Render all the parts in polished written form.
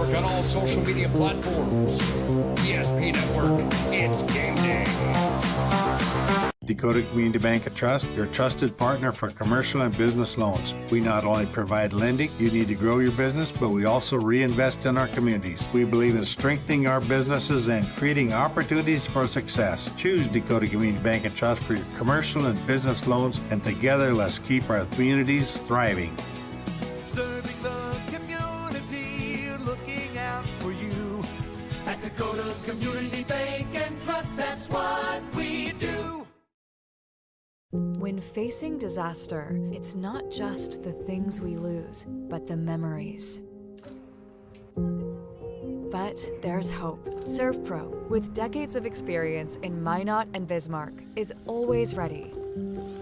Network on all social media platforms. PSP Network, it's game day. Dakota Community Bank and Trust, your trusted partner for commercial and business loans. We not only provide lending you need to grow your business, but we also reinvest in our communities. We believe in strengthening our businesses and creating opportunities for success. Choose Dakota Community Bank and Trust for your commercial and business loans, and together let's keep our communities thriving. Serving the community, looking out for you. At Dakota Community Bank and Trust, that's what we do. When facing disaster, it's not just the things we lose, but the memories. But there's hope. ServPro, with decades of experience in Minot and Bismarck, is always ready.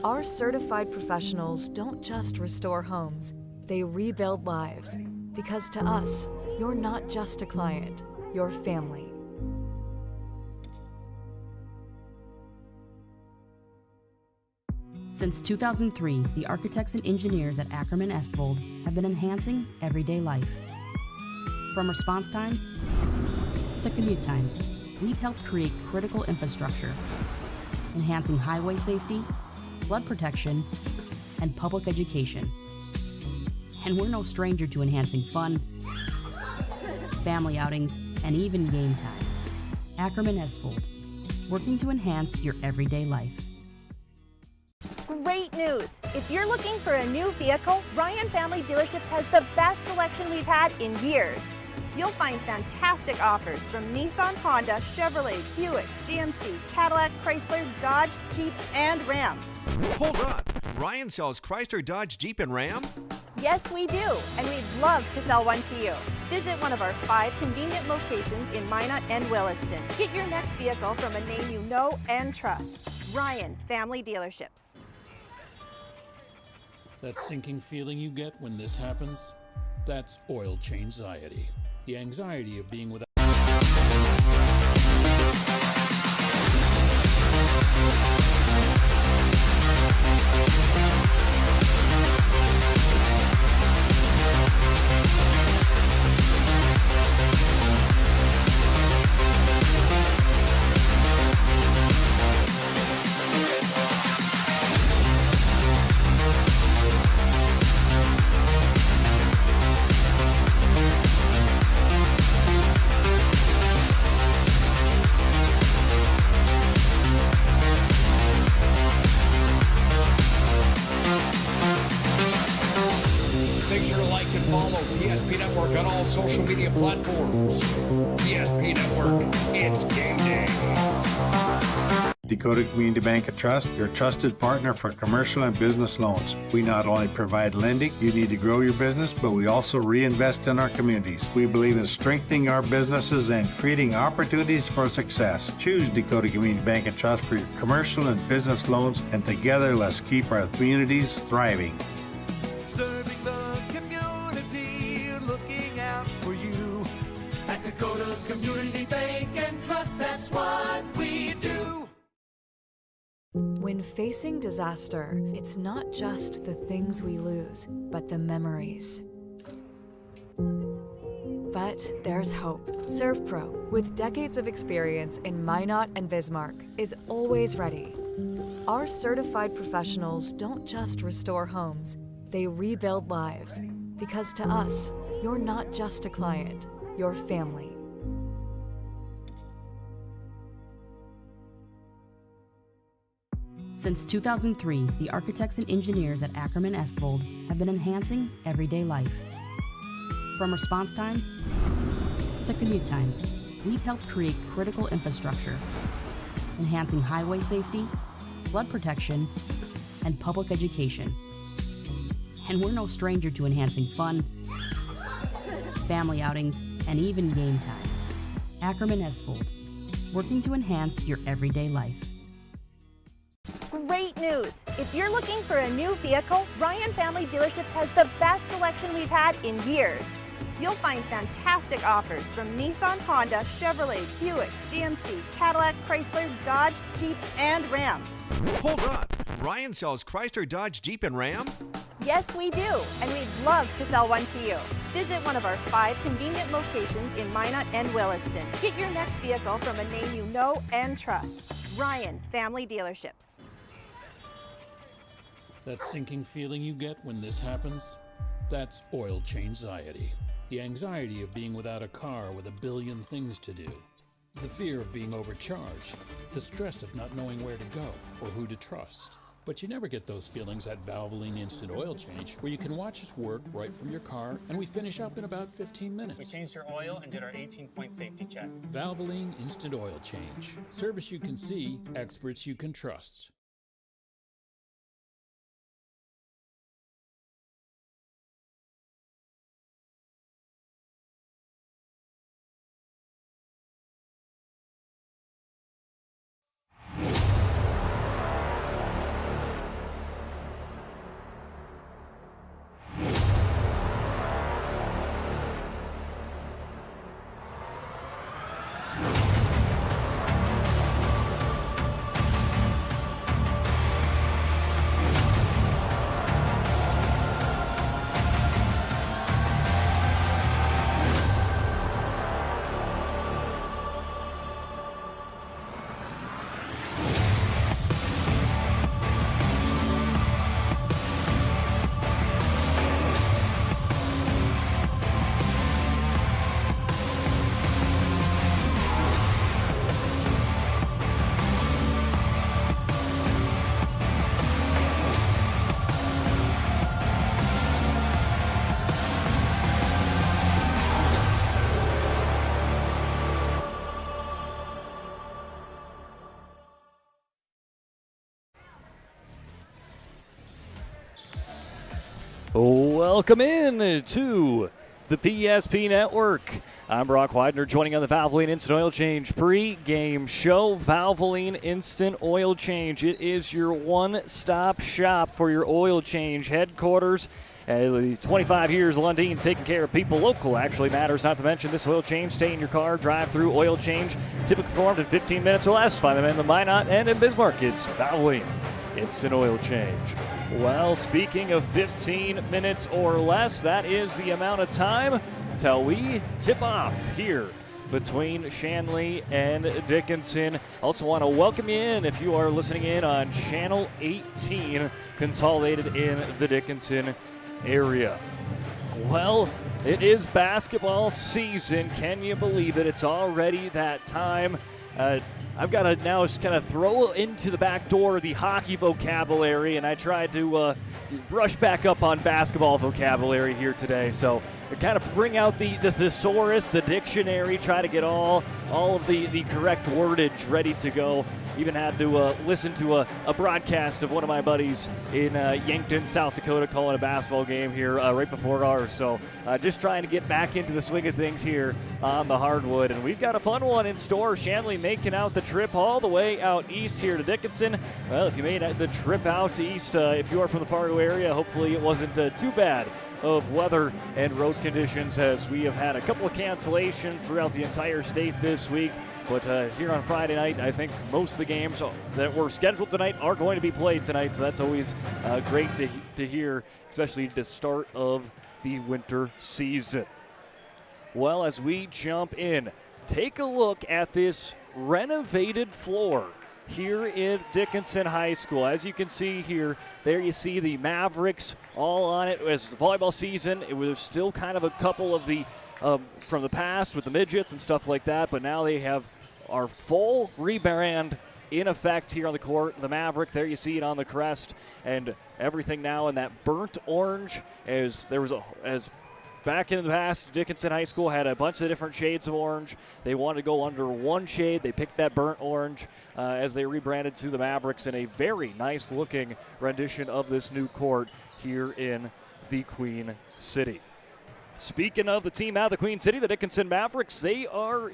Our certified professionals don't just restore homes, they rebuild lives. Because to us, you're not just a client, you're family. Since 2003, the architects and engineers at Ackerman Estvold have been enhancing everyday life. From response times to commute times, we've helped create critical infrastructure, enhancing highway safety, flood protection, and public education. And we're no stranger to enhancing fun, family outings, and even game time. Ackerman Estvold, working to enhance your everyday life. Great news! If you're looking for a new vehicle, Ryan Family Dealerships has the best selection we've had in years. You'll find fantastic offers from Nissan, Honda, Chevrolet, Buick, GMC, Cadillac, Chrysler, Dodge, Jeep, and Ram. Hold on! Ryan sells Chrysler, Dodge, Jeep, and Ram? Yes, we do, and we'd love to sell one to you. Visit one of our 5 convenient locations in Minot and Williston. Get your next vehicle from a name you know and trust. Ryan Family Dealerships. That sinking feeling you get when this happens? That's oil change anxiety. The anxiety of being without. Make sure to like and follow PSP Network on all social media platforms. PSP Network, it's game day. Dakota Community Bank and Trust, your trusted partner for commercial and business loans. We not only provide lending you need to grow your business, but we also reinvest in our communities. We believe in strengthening our businesses and creating opportunities for success. Choose Dakota Community Bank and Trust for your commercial and business loans, and together let's keep our communities thriving. Serving the community, looking out for you. At Dakota Community Bank and Trust, that's what we do. When facing disaster, it's not just the things we lose, but the memories. But there's hope. ServPro, with decades of experience in Minot and Bismarck, is always ready. Our certified professionals don't just restore homes, they rebuild lives. Because to us, you're not just a client, you're family. Since 2003, the architects and engineers at Ackerman Estvold have been enhancing everyday life. From response times to commute times, we've helped create critical infrastructure, enhancing highway safety, flood protection, and public education. And we're no stranger to enhancing fun, family outings, and even game time. Ackerman Estvold, working to enhance your everyday life. Great news! If you're looking for a new vehicle, Ryan Family Dealerships has the best selection we've had in years. You'll find fantastic offers from Nissan, Honda, Chevrolet, Buick, GMC, Cadillac, Chrysler, Dodge, Jeep, and Ram. Hold on! Ryan sells Chrysler, Dodge, Jeep, and Ram? Yes, we do, and we'd love to sell one to you. Visit one of our 5 convenient locations in Minot and Williston. Get your next vehicle from a name you know and trust. Ryan Family Dealerships. That sinking feeling you get when this happens? That's oil change anxiety. The anxiety of being without a car with a billion things to do. The fear of being overcharged. The stress of not knowing where to go or who to trust. But you never get those feelings at Valvoline Instant Oil Change, where you can watch us work right from your car, and we finish up in about 15 minutes. We changed your oil and did our 18-point safety check. Valvoline Instant Oil Change. Service you can see, experts you can trust. Welcome in to the PSP Network. I'm Brock Widener, joining on the Valvoline Instant Oil Change pre-game show. Valvoline Instant Oil Change. It is your one-stop shop for your oil change headquarters. 25 years, Lundine's taking care of people. Local actually matters, not to mention this oil change. Stay in your car, drive through, oil change. Typically performed in 15 minutes or less. Find them in the Minot and in Bismarck. It's Valvoline Instant Oil Change. Well, speaking of 15 minutes or less, that is the amount of time till we tip off here between Shanley and Dickinson. Also want to welcome you in if you are listening in on Channel 18, consolidated in the Dickinson area. Well, it is basketball season. Can you believe it? It's already that time. I've got to now just kind of throw into the back door the hockey vocabulary, and I tried to brush back up on basketball vocabulary here today. So kind of bring out the thesaurus, the dictionary, try to get all of the correct wordage ready to go. Even had to listen to a broadcast of one of my buddies in Yankton, South Dakota, calling a basketball game here right before ours. So just trying to get back into the swing of things here on the hardwood. And we've got a fun one in store. Shanley making out the trip all the way out east here to Dickinson. Well, if you made the trip out east, if you are from the Fargo area, hopefully it wasn't too bad of weather and road conditions, as we have had a couple of cancellations throughout the entire state this week. But here on Friday night, I think most of the games that were scheduled tonight are going to be played tonight, so that's always great to hear, especially the start of the winter season. Well, as we jump in, take a look at this renovated floor here in Dickinson High School. As you can see here, there you see the Mavericks all on it. As the volleyball season, it was still kind of a couple of the from the past with the midgets and stuff like that, but now they have our full rebrand in effect here on the court. The Maverick, there you see it on the crest, and everything now in that burnt orange. As back in the past, Dickinson High School had a bunch of different shades of orange. They wanted to go under one shade. They picked that burnt orange as they rebranded to the Mavericks in a very nice looking rendition of this new court here in the Queen City. Speaking of the team out of the Queen City, the Dickinson Mavericks, they are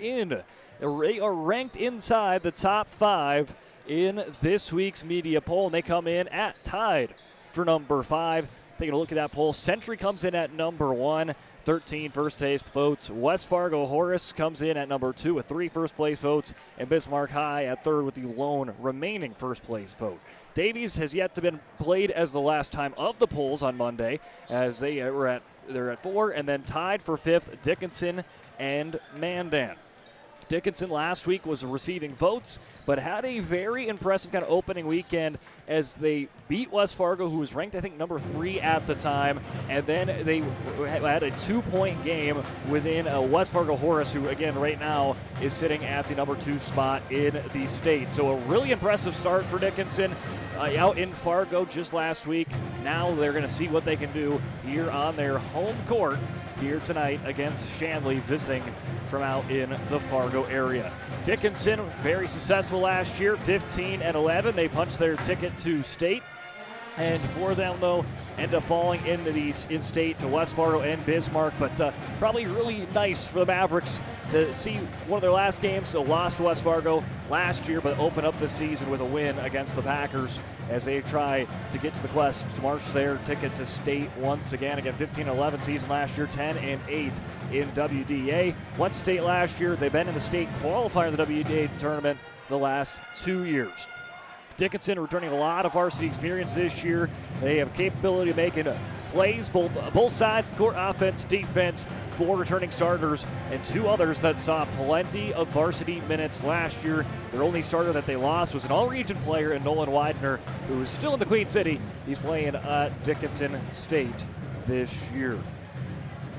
ranked inside the top 5 in this week's media poll, and they come in at tied for number 5. taking a look at that poll, Century comes in at number 1, 13 first-place votes. West Fargo Horace comes in at number 2 with 3 first-place votes, and Bismarck High at third with the lone remaining first-place vote. Davies has yet to been played as the last time of the polls on Monday, as they're at 4, and then tied for 5th, Dickinson and Mandan. Dickinson last week was receiving votes, but had a very impressive kind of opening weekend as they beat West Fargo, who was ranked, I think, number 3 at the time, and then they had a 2-point game within West Fargo Horace, who, again, right now is sitting at the number 2 spot in the state. So a really impressive start for Dickinson out in Fargo just last week. Now they're going to see what they can do here on their home court here tonight against Shanley, visiting from out in the Fargo area. Dickinson, very successful last year, 15-11. They punched their ticket to state. And for them, though, end up falling into the in-state to West Fargo and Bismarck. But probably really nice for the Mavericks to see one of their last games. So lost to West Fargo last year, but open up the season with a win against the Packers as they try to get to the quest to march their ticket to state once again. Again, 15-11 season last year, 10-8 in WDA. Went to state last year. They've been in the state qualifier in the WDA tournament the last 2 years. Dickinson returning a lot of varsity experience this year. They have capability of making plays both sides of the court, offense, defense, 4 returning starters and 2 others that saw plenty of varsity minutes last year. Their only starter that they lost was an all-region player in Nolan Widener, who is still in the Queen City. He's playing at Dickinson State this year.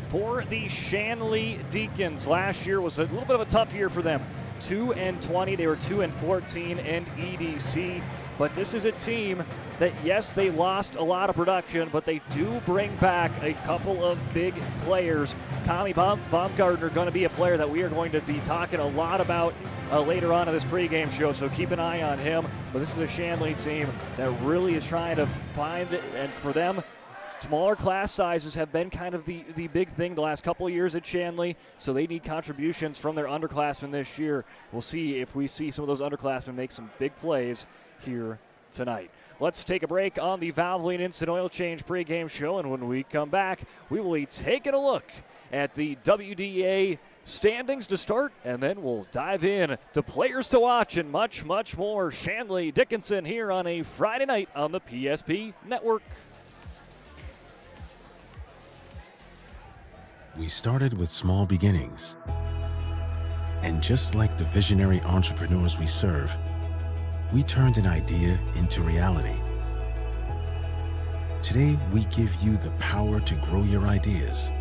For the Shanley Deacons, last year was a little bit of a tough year for them. 2-20, they were 2-14 in EDC, but this is a team that, yes, they lost a lot of production, but they do bring back a couple of big players. Tommy Baumgartner going to be a player that we are going to be talking a lot about later on in this pregame show, so keep an eye on him. But this is a Shanley team that really is trying to find it, and for them, smaller class sizes have been kind of the big thing the last couple of years at Shanley, so they need contributions from their underclassmen this year. We'll see if we see some of those underclassmen make some big plays here tonight. Let's take a break on the Valvoline Instant Oil Change pregame show, and when we come back, we will be taking a look at the WDA standings to start, and then we'll dive in to players to watch and much, much more. Shanley Dickinson here on a Friday night on the PSP Network. We started with small beginnings. And just like the visionary entrepreneurs we serve, we turned an idea into reality. Today, we give you the power to grow your ideas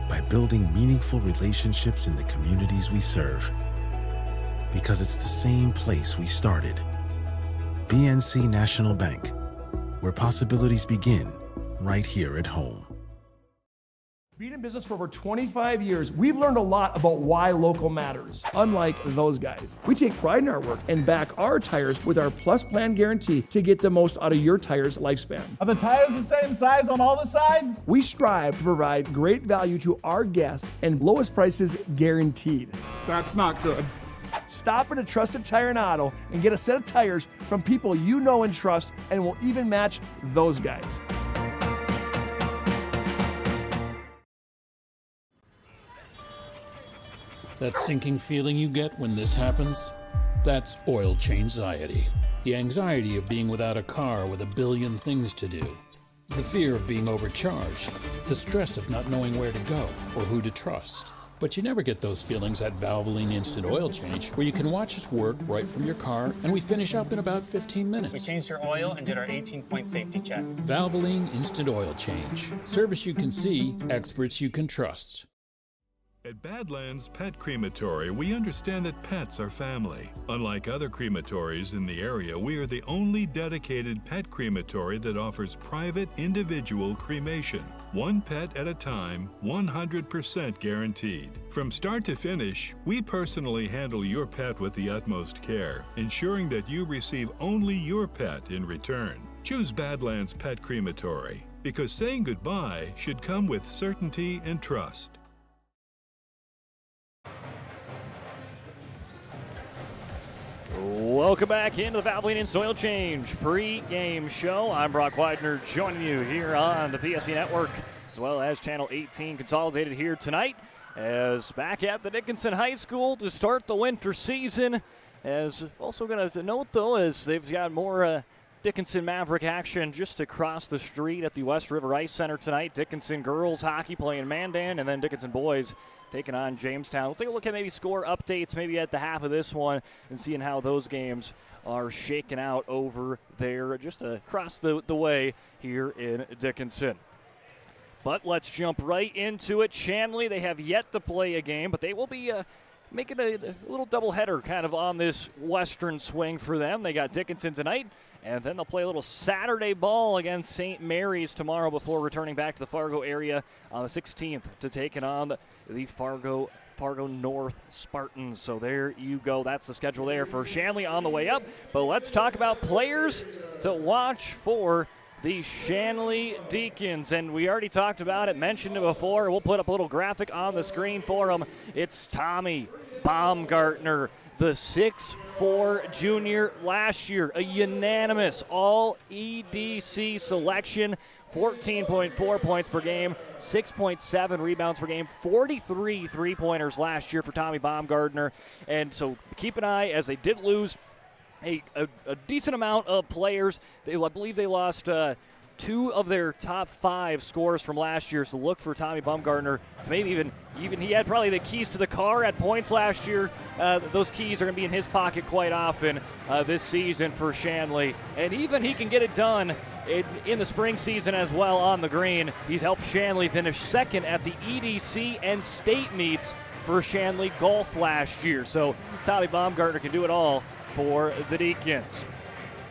by building meaningful relationships in the communities we serve. Because it's the same place we started. BNC National Bank, where possibilities begin right here at home. Being in business for over 25 years, we've learned a lot about why local matters. Unlike those guys, we take pride in our work and back our tires with our Plus Plan guarantee to get the most out of your tire's lifespan. Are the tires the same size on all the sides? We strive to provide great value to our guests and lowest prices guaranteed. That's not good. Stop at a trusted tire and auto and get a set of tires from people you know and trust, and will even match those guys. That sinking feeling you get when this happens? That's oil change anxiety. The anxiety of being without a car with a billion things to do. The fear of being overcharged. The stress of not knowing where to go or who to trust. But you never get those feelings at Valvoline Instant Oil Change, where you can watch us work right from your car, and we finish up in about 15 minutes. We changed your oil and did our 18-point safety check. Valvoline Instant Oil Change. Service you can see, experts you can trust. At Badlands Pet Crematory, we understand that pets are family. Unlike other crematories in the area, we are the only dedicated pet crematory that offers private individual cremation. One pet at a time, 100% guaranteed. From start to finish, we personally handle your pet with the utmost care, ensuring that you receive only your pet in return. Choose Badlands Pet Crematory, because saying goodbye should come with certainty and trust. Welcome back into the Valvoline Instant Oil Change pre-game show. I'm Brock Widener joining you here on the PSP Network as well as Channel 18 Consolidated here tonight as back at the Dickinson High School to start the winter season. As also going to note, though, as they've got more Dickinson Maverick action just across the street at the West River Ice Center tonight. Dickinson girls hockey playing Mandan, and then Dickinson boys taking on Jamestown. We'll take a look at maybe score updates maybe at the half of this one and seeing how those games are shaking out over there just across the way here in Dickinson. But let's jump right into it. Shanley, they have yet to play a game, but they will be making a little doubleheader kind of on this western swing for them. They got Dickinson tonight, and then they'll play a little Saturday ball against St. Mary's tomorrow before returning back to the Fargo area on the 16th to take it on the Fargo North Spartans. So there you go. That's the schedule there for Shanley on the way up. But let's talk about players to watch for the Shanley Deacons. And we already talked about it, mentioned it before. We'll put up a little graphic on the screen for them. It's Tommy Baumgartner, the 6'4 junior last year, a unanimous all-EDC selection, 14.4 points per game, 6.7 rebounds per game, 43 three-pointers last year for Tommy Baumgartner. And so keep an eye, as they did lose a decent amount of players. I believe they lost 2 of their top 5 scorers from last year, so look for Tommy Baumgartner to maybe even he had probably the keys to the car at points last year. Those keys are going to be in his pocket quite often this season for Shanley, and even he can get it done in the spring season as well on the green. He's helped Shanley finish second at the EDC and state meets for Shanley golf last year, so Tommy Baumgartner can do it all for the Deacons.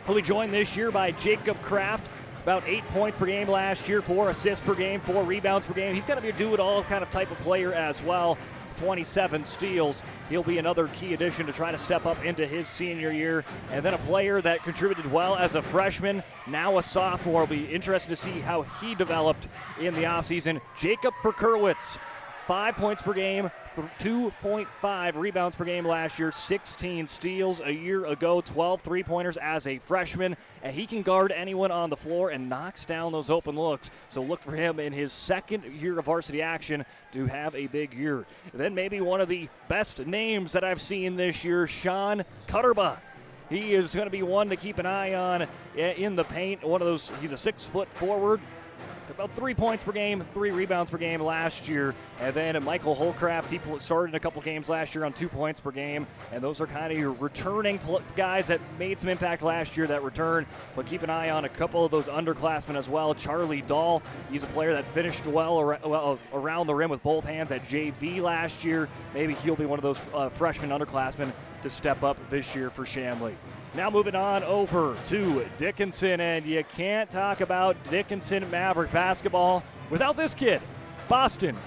He'll be joined this year by Jacob Kraft, about 8 points per game last year, 4 assists per game, 4 rebounds per game. He's going to be a do-it-all kind of type of player as well. 27 steals. He'll be another key addition to try to step up into his senior year. And then a player that contributed well as a freshman, now a sophomore. Will be interested to see how he developed in the offseason. Jacob Perkerwitz, 5 points per game, 2.5 rebounds per game last year, 16 steals a year ago, 12 three-pointers as a freshman, and he can guard anyone on the floor and knocks down those open looks. So look for him in his second year of varsity action to have a big year. Then maybe one of the best names that I've seen this year, Sean Cutterba. He is going to be one to keep an eye on in the paint. He's a 6-foot forward. About 3 points per game, 3 rebounds per game last year. And then Michael Holcraft, he started a couple games last year on 2 points per game. And those are kind of your returning guys that made some impact last year that return. But keep an eye on a couple of those underclassmen as well. Charlie Dahl, he's a player that finished well around the rim with both hands at JV last year. Maybe he'll be one of those freshman underclassmen to step up this year for Shanley. Now moving on over to Dickinson, and you can't talk about Dickinson Maverick basketball without this kid, Boston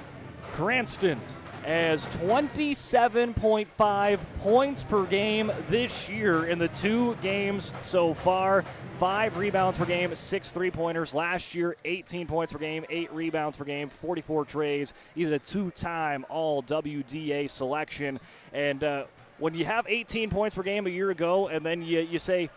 Cranston, as 27.5 points per game this year in the 2 games so far. 5 rebounds per game, 6 three-pointers. Last year, 18 points per game, 8 rebounds per game, 44 trays. He's a 2-time All-WDA selection. And when you have 18 points per game a year ago, and then you say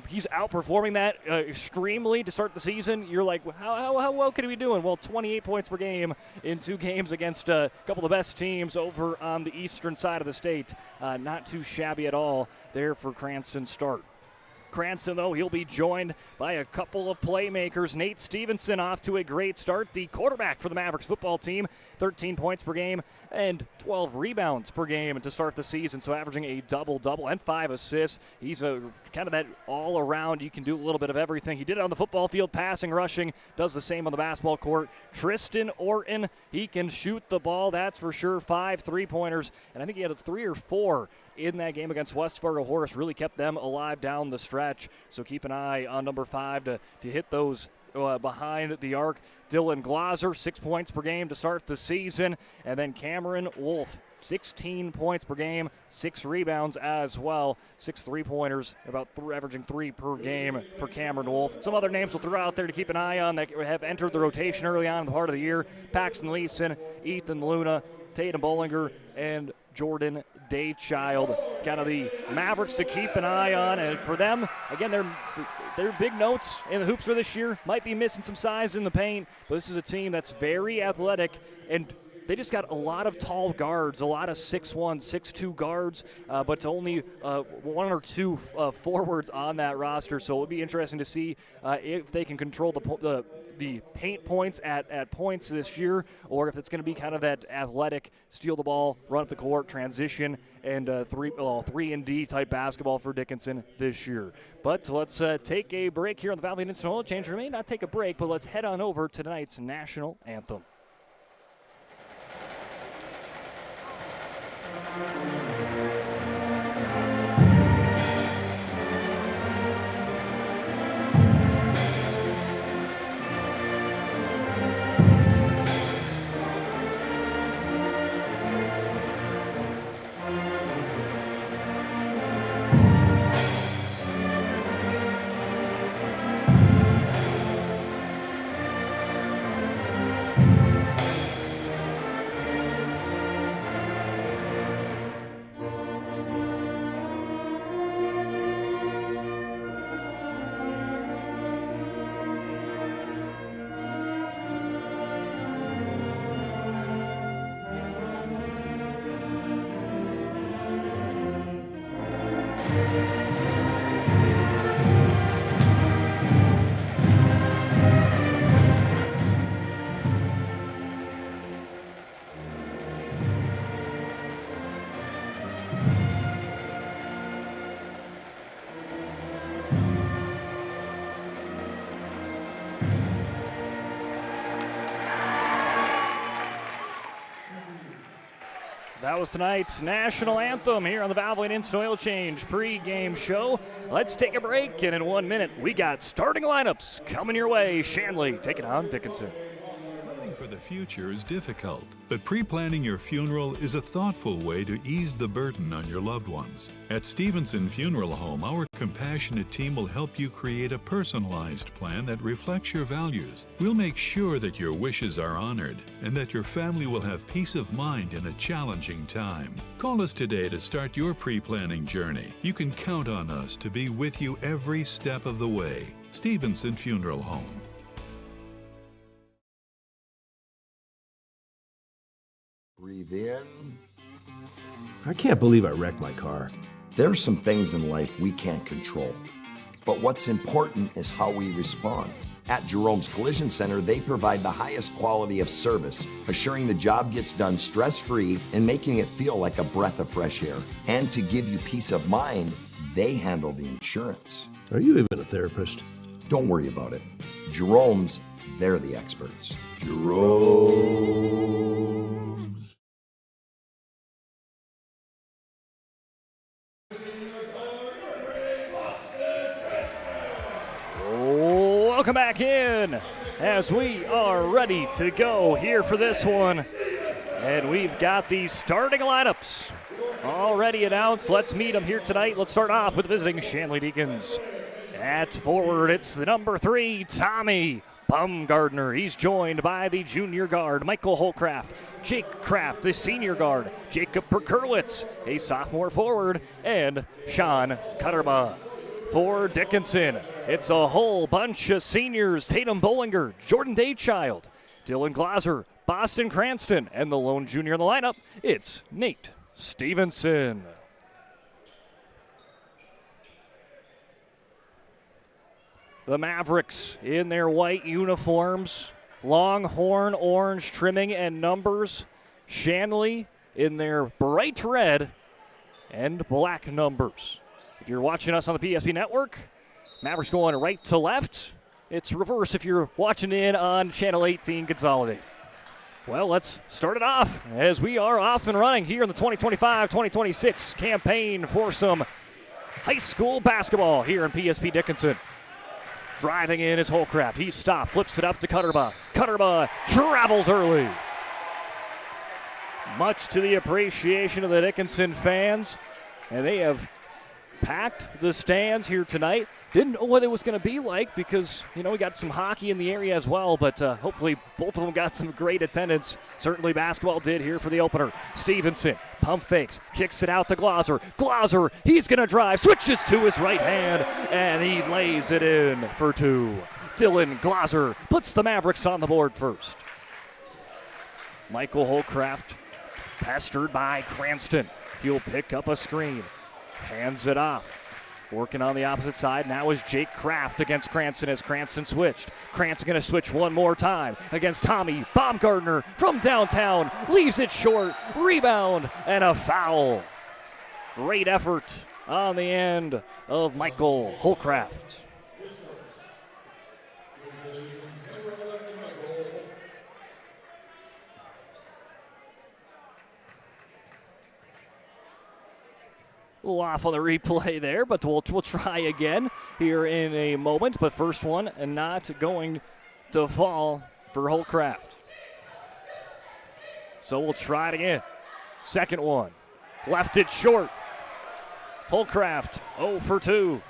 he's outperforming that extremely to start the season, you're like, how well could he be doing? Well, 28 points per game in 2 games against a couple of the best teams over on the eastern side of the state. Not too shabby at all there for Cranston's start. Cranston, though, he'll be joined by a couple of playmakers. Nate Stevenson off to a great start, the quarterback for the Mavericks football team, 13 points per game and 12 rebounds per game to start the season, so averaging a double-double and 5 assists. He's a kind of that all-around, you can do a little bit of everything. He did it on the football field, passing, rushing, does the same on the basketball court. Tristan Orton, he can shoot the ball, that's for sure. 5 three-pointers, and I think he had 3 or 4 in that game against West Fargo Horace. Really kept them alive down the stretch, so keep an eye on number 5 to hit those behind the arc. Dylan Glauser, 6 points per game to start the season. And then Cameron Wolf, 16 points per game, 6 rebounds as well. 6 three-pointers, averaging 3 per game for Cameron Wolf. Some other names we'll throw out there to keep an eye on that have entered the rotation early on in the part of the year. Paxton Leeson, Ethan Luna, Tatum Bollinger, and Jordan Daychild, kind of the Mavericks to keep an eye on. And for them, again, their big notes in the hoops for this year might be missing some size in the paint, but this is a team that's very athletic, and they just got a lot of tall guards, a lot of 6'1", 6'2" guards, but only one or two forwards on that roster. So it would be interesting to see if they can control the paint points at points this year, or if it's going to be kind of that athletic, steal the ball, run up the court, transition, and 3-and-D type basketball for Dickinson this year. But let's take a break here on the Valley Instant Oil Change. We may not take a break, but let's head on over to tonight's national anthem. That was tonight's national anthem here on the Valvoline Instant Oil Change pregame show. Let's take a break, and in 1 minute, we got starting lineups coming your way. Shanley taking on Dickinson. Planning for the future is difficult, but pre-planning your funeral is a thoughtful way to ease the burden on your loved ones. At Stevenson Funeral Home, our compassionate team will help you create a personalized plan that reflects your values. We'll make sure that your wishes are honored and that your family will have peace of mind in a challenging time. Call us today to start your pre-planning journey. You can count on us to be with you every step of the way. Stevenson Funeral Home. Breathe in. I can't believe I wrecked my car. There's some things in life we can't control, but what's important is how we respond. At Jerome's Collision Center, they provide the highest quality of service, assuring the job gets done stress-free and making it feel like a breath of fresh air. And to give you peace of mind, they handle the insurance. Are you even a therapist? Don't worry about it. Jerome's, they're the experts. Jerome's. Welcome back in as we are ready to go here for this one. And we've got the starting lineups already announced. Let's meet them here tonight. Let's start off with visiting Shanley Deacons. At forward, it's the number 3, Tommy Bumgardner. He's joined by the junior guard, Michael Holcraft, Jake Kraft, the senior guard, Jacob Perkerwitz, a sophomore forward, and Sean Cutterbaugh. For Dickinson, it's a whole bunch of seniors: Tatum Bollinger, Jordan Daychild, Dylan Glaser, Boston Cranston, and the lone junior in the lineup, it's Nate Stevenson. The Mavericks in their white uniforms, Longhorn orange trimming and numbers. Shanley in their bright red and black numbers. If you're watching us on the PSP network, Mavericks going right to left. It's reverse if you're watching in on Channel 18 Consolidate. Well, let's start it off as we are off and running here in the 2025-2026 campaign for some high school basketball here in PSP Dickinson. Driving in is Holcraft. He's stopped, flips it up to Cutterbaugh. Cutterbaugh travels early. Much to the appreciation of the Dickinson fans, and they have packed the stands here tonight. Didn't know what it was going to be like because, we got some hockey in the area as well, but hopefully both of them got some great attendance. Certainly basketball did here for the opener. Stevenson, pump fakes, kicks it out to Glauser. Glauser, he's going to drive, switches to his right hand, and he lays it in for 2. Dylan Glauser puts the Mavericks on the board first. Michael Holcraft, pestered by Cranston. He'll pick up a screen, hands it off. Working on the opposite side now is Jake Kraft against Cranston as Cranston switched. Cranston going to switch one more time against Tommy Baumgartner from downtown. Leaves it short. Rebound and a foul. Great effort on the end of Michael Holcraft. A little off on the replay there, but we'll try again here in a moment. But first one, and not going to fall for Holcraft. So we'll try it again. Second one, left it short. Holcraft 0 for 2.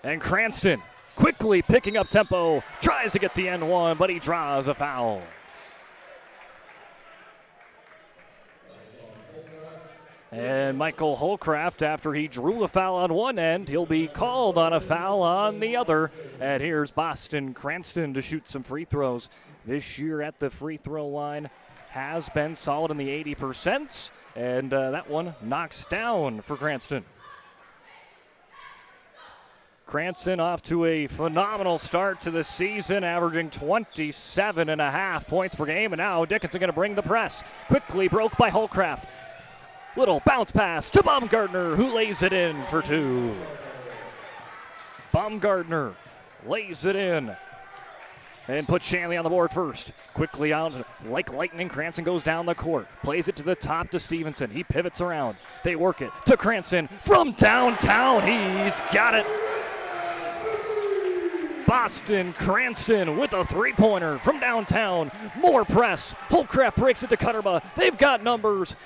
And Cranston quickly picking up tempo, tries to get the end one, but he draws a foul. And Michael Holcraft, after he drew a foul on one end, he'll be called on a foul on the other. And here's Boston Cranston to shoot some free throws. This year at the free throw line has been solid in the 80%. And that one knocks down for Cranston. Cranston off to a phenomenal start to the season, averaging 27.5 points per game. And now Dickinson going to bring the press. Quickly broke by Holcraft. Little bounce pass to Baumgartner, who lays it in for 2. Baumgartner lays it in and puts Shanley on the board first. Quickly out like lightning, Cranston goes down the court. Plays it to the top to Stevenson. He pivots around. They work it to Cranston from downtown. He's got it. Boston Cranston with a three-pointer from downtown. More press. Holcraft breaks it to Cutterba. They've got numbers.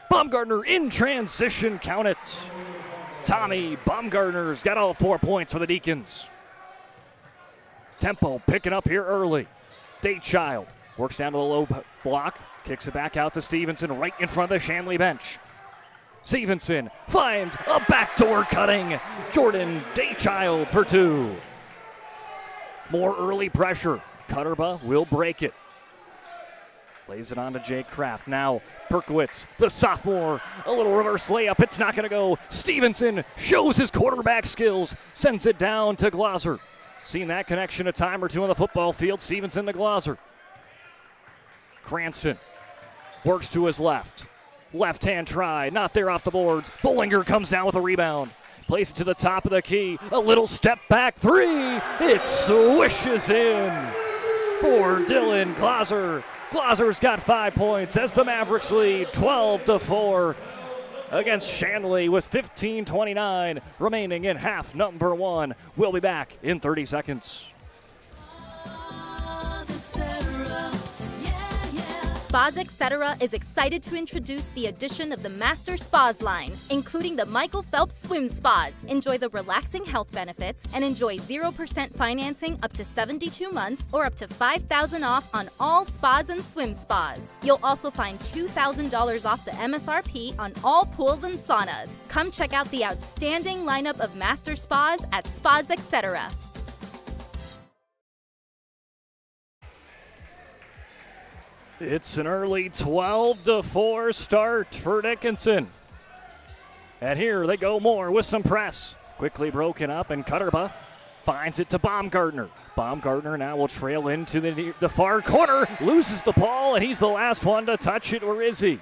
Baumgartner in transition, count it. Tommy Baumgartner's got all 4 points for the Deacons. Tempo picking up here early. Daychild works down to the low block, kicks it back out to Stevenson right in front of the Shanley bench. Stevenson finds a backdoor cutting. Jordan Daychild for 2. More early pressure. Cutterba will break it. Lays it on to Jake Kraft. Now Perkowitz, the sophomore, a little reverse layup. It's not going to go. Stevenson shows his quarterback skills, sends it down to Glauser. Seen that connection a time or two on the football field. Stevenson to Glauser. Cranston works to his left. Left-hand try, not there off the boards. Bollinger comes down with a rebound. Plays it to the top of the key. A little step back three. It swishes in for Dylan Glauser. Glauser's got 5 points as the Mavericks lead 12-4 against Shanley with 15:29 remaining in half number 1. We'll be back in 30 seconds. Spas Etc. is excited to introduce the addition of the Master Spas line, including the Michael Phelps Swim Spas. Enjoy the relaxing health benefits and enjoy 0% financing up to 72 months or up to $5,000 off on all spas and swim spas. You'll also find $2,000 off the MSRP on all pools and saunas. Come check out the outstanding lineup of Master Spas at Spas Etc. It's an early 12-4 start for Dickinson. And here they go more with some press. Quickly broken up, and Cutterba finds it to Baumgartner. Baumgartner now will trail into the far corner, loses the ball, and he's the last one to touch it, or is he?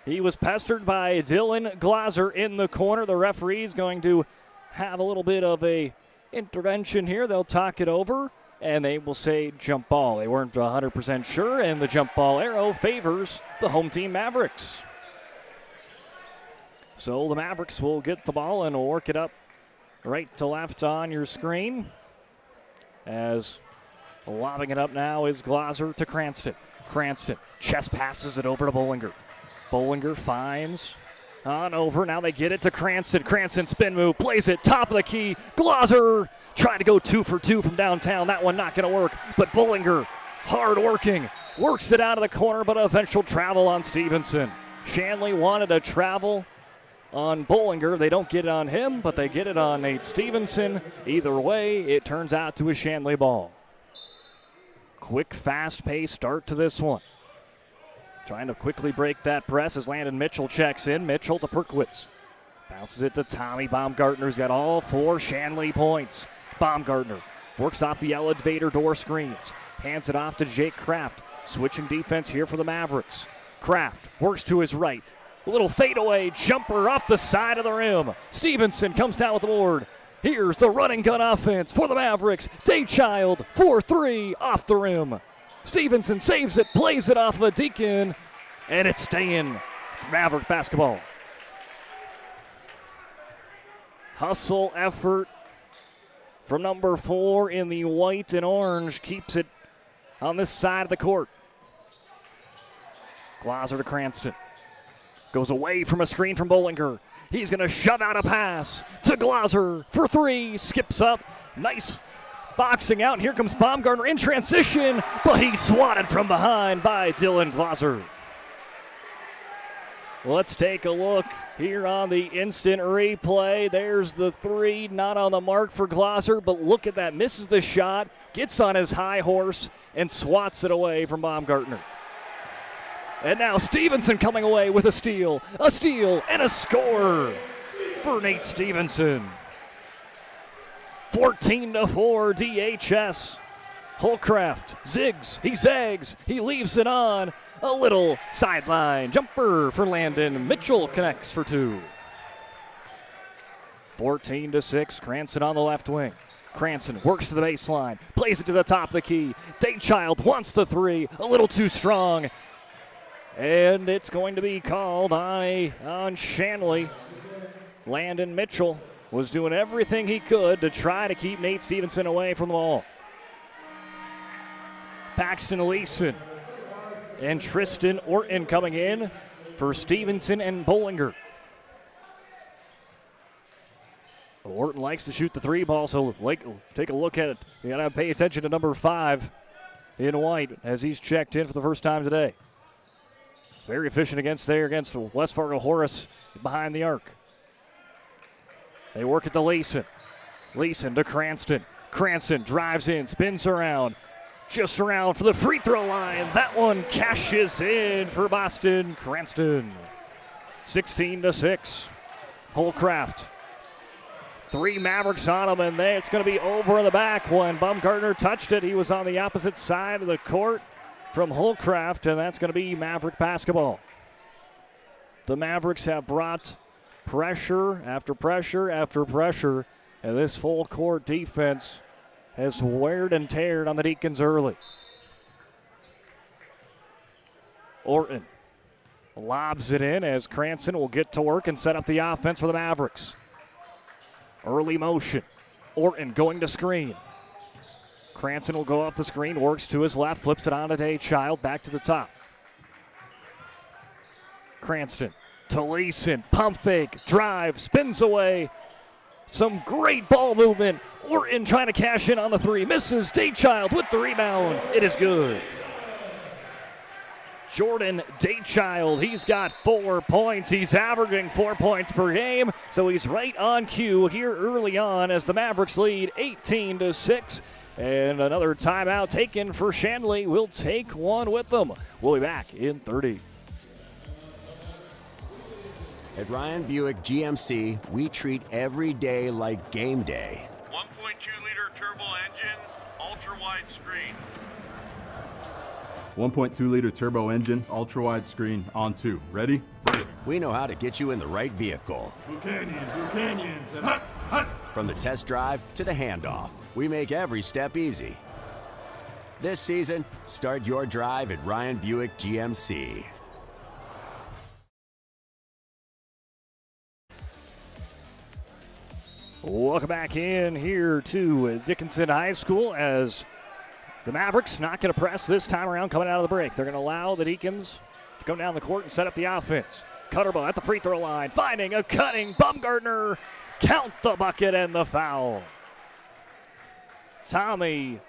He was pestered by Dylan Glauser in the corner. The referee's going to have a little bit of a intervention here. They'll talk it over, and they will say jump ball. They weren't 100% sure, and the jump ball arrow favors the home team Mavericks. So the Mavericks will get the ball and work it up right to left on your screen. As lobbing it up now is Glauser to Cranston. Cranston chest passes it over to Bollinger. Bollinger finds On over, now they get it to Cranston. Cranston spin move, plays it, top of the key. Glaser trying to go 2 for 2 from downtown. That one not going to work, but Bullinger, hard working, works it out of the corner, but eventual travel on Stevenson. Shanley wanted a travel on Bullinger. They don't get it on him, but they get it on Nate Stevenson. Either way, it turns out to a Shanley ball. Quick, fast-paced start to this one. Trying to quickly break that press as Landon Mitchell checks in. Mitchell to Perkowitz. Bounces it to Tommy Baumgartner's got all 4 Shanley points. Baumgartner works off the elevator door screens. Hands it off to Jake Kraft. Switching defense here for the Mavericks. Kraft works to his right. A little fadeaway jumper off the side of the rim. Stevenson comes down with the board. Here's the running gun offense for the Mavericks. Daychild, 4-3 off the rim. Stevenson saves it, plays it off of a Deacon, and it's staying Maverick basketball. Hustle effort from number 4 in the white and orange keeps it on this side of the court. Glaser to Cranston. Goes away from a screen from Bullinger. He's going to shove out a pass to Glaser for 3. Skips up. Nice boxing out. Here comes Baumgartner in transition, but he's swatted from behind by Dylan Glaser. Let's take a look here on the instant replay. There's the 3, not on the mark for Glaser, but look at that. Misses the shot, gets on his high horse, and swats it away from Baumgartner. And now Stevenson coming away with a steal, and a score for Nate Stevenson. 14-4 DHS. Holcraft zigs, he zags, he leaves it on. A little sideline jumper for Landon. Mitchell connects for 2. 14-6, Cranston on the left wing. Cranston works to the baseline, plays it to the top of the key. Daychild wants the 3, a little too strong. And it's going to be called on Shanley. Landon Mitchell was doing everything he could to try to keep Nate Stevenson away from the ball. Paxton Leeson and Tristan Orton coming in for Stevenson and Bullinger. Orton likes to shoot the 3 ball, so take a look at it. You got to pay attention to number 5 in white as he's checked in for the first time today. He's very efficient against West Fargo Horace behind the arc. They work it to Leeson. Leeson to Cranston. Cranston drives in, spins around, just around for the free throw line. That one cashes in for Boston Cranston. 16-6. Holcraft. 3 Mavericks on him, and it's going to be over in the back. When Baumgartner touched it, he was on the opposite side of the court from Holcraft, and that's going to be Maverick basketball. The Mavericks have brought pressure after pressure after pressure, and this full court defense has weared and teared on the Deacons early. Orton lobs it in as Cranston will get to work and set up the offense for the Mavericks. Early motion. Orton going to screen. Cranston will go off the screen, works to his left, flips it on to Daychild, back to the top. Cranston to Leeson, pump fake, drive, spins away. Some great ball movement. Orton trying to cash in on the 3, misses. Daychild with the rebound. It is good. Jordan Daychild, he's got 4 points. He's averaging 4 points per game, so he's right on cue here early on as the Mavericks lead 18-6. And another timeout taken for Shanley. We'll take one with them. We'll be back in 30. At Ryan Buick GMC, we treat every day like game day. 1.2-liter turbo engine, ultra-wide screen. 1.2-liter turbo engine, ultra-wide screen, on 2. Ready? We know how to get you in the right vehicle. Blue Canyons, and hut, hut. From the test drive to the handoff, we make every step easy. This season, start your drive at Ryan Buick GMC. Welcome back in here to Dickinson High School as the Mavericks not going to press this time around coming out of the break. They're going to allow the Deacons to come down the court and set up the offense. Cutterba at the free throw line, finding a cutting Baumgartner. Count the bucket and the foul. Tommy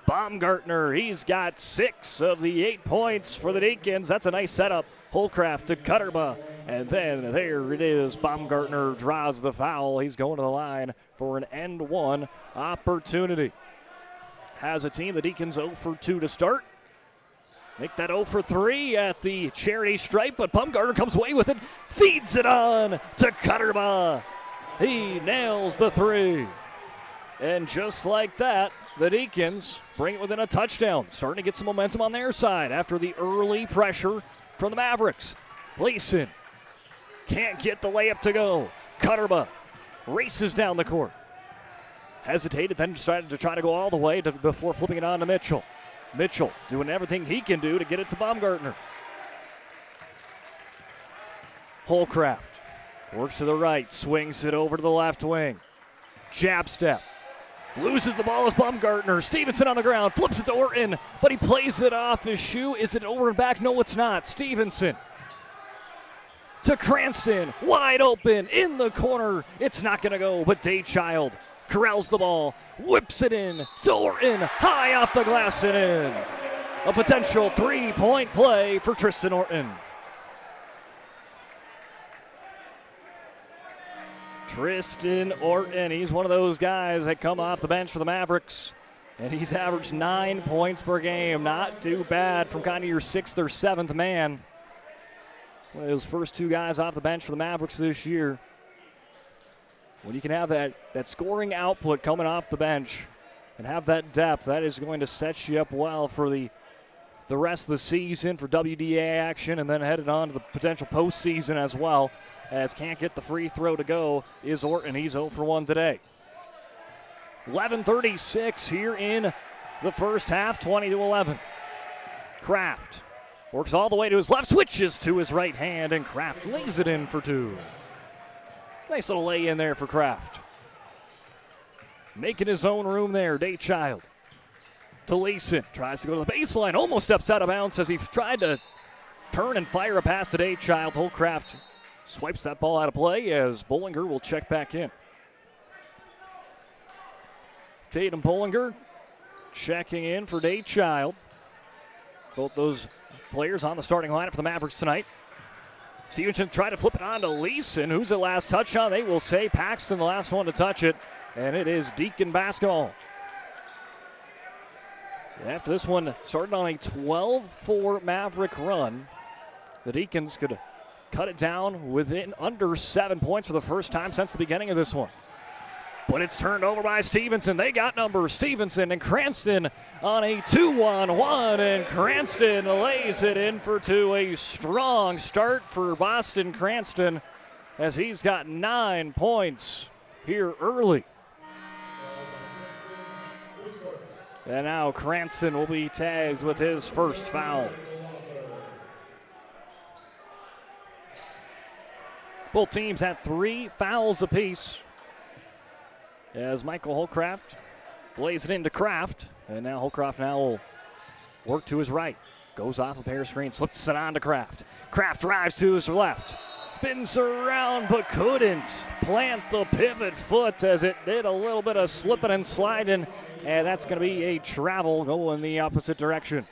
Baumgartner, he's got 6 of the 8 points for the Deacons. That's a nice setup. Holcraft to Cutterba, and then there it is. Baumgartner draws the foul. He's going to the line for an end one opportunity. Has a team, the Deacons 0 for 2 to start. Make that 0 for 3 at the charity stripe, but Baumgartner comes away with it, feeds it on to Cutterba. He nails the 3. And just like that, the Deacons bring it within a touchdown. Starting to get some momentum on their side after the early pressure from the Mavericks. Leeson can't get the layup to go. Cutterba races down the court. Hesitated, then decided to try to go all the way before flipping it on to Mitchell. Mitchell doing everything he can do to get it to Baumgartner. Holcraft works to the right, swings it over to the left wing. Jab step. Loses the ball as Baumgartner. Stevenson on the ground, flips it to Orton, but he plays it off his shoe. Is it over and back? No, it's not. Stevenson to Cranston, wide open in the corner. It's not going to go, but Daychild corrals the ball, whips it in to Orton, high off the glass and in. A potential 3-point play for Tristan Orton. Tristan Orton, he's one of those guys that come off the bench for the Mavericks, and he's averaged 9 points per game. Not too bad from kind of your 6th or 7th man. One of those first 2 guys off the bench for the Mavericks this year. When you can have that scoring output coming off the bench and have that depth, that is going to set you up well for the rest of the season for WDA action, and then headed on to the potential postseason as well. As can't get the free throw to go is Orton. He's 0 for 1 today. 11:36 here in the first half, 20-11. Kraft works all the way to his left, switches to his right hand, and Kraft lays it in for 2. Nice little lay in there for Kraft. Making his own room there, Daychild. To Leeson, tries to go to the baseline, almost steps out of bounds as he tried to turn and fire a pass to Daychild. Holcraft swipes that ball out of play as Bollinger will check back in. Tatum Bollinger checking in for Daychild. Both those players on the starting lineup for the Mavericks tonight. Stevenson tried to flip it on to Leeson. Who's the last touch on? They will say Paxton the last one to touch it, and it is Deacon basketball. After this one started on a 12-4 Maverick run, the Deacons could cut it down within under 7 points for the first time since the beginning of this one. But it's turned over by Stevenson. They got numbers. Stevenson and Cranston on a 2-on-1, and Cranston lays it in for 2. A strong start for Boston Cranston as he's got 9 points here early. And now Cranston will be tagged with his first foul. Both teams had 3 fouls apiece as Michael Holcraft plays it into Kraft. And now Holcraft will work to his right. Goes off a pair of screens, slips it on to Kraft. Kraft drives to his left. Spins around but couldn't plant the pivot foot as it did a little bit of slipping and sliding. And that's going to be a travel going the opposite direction.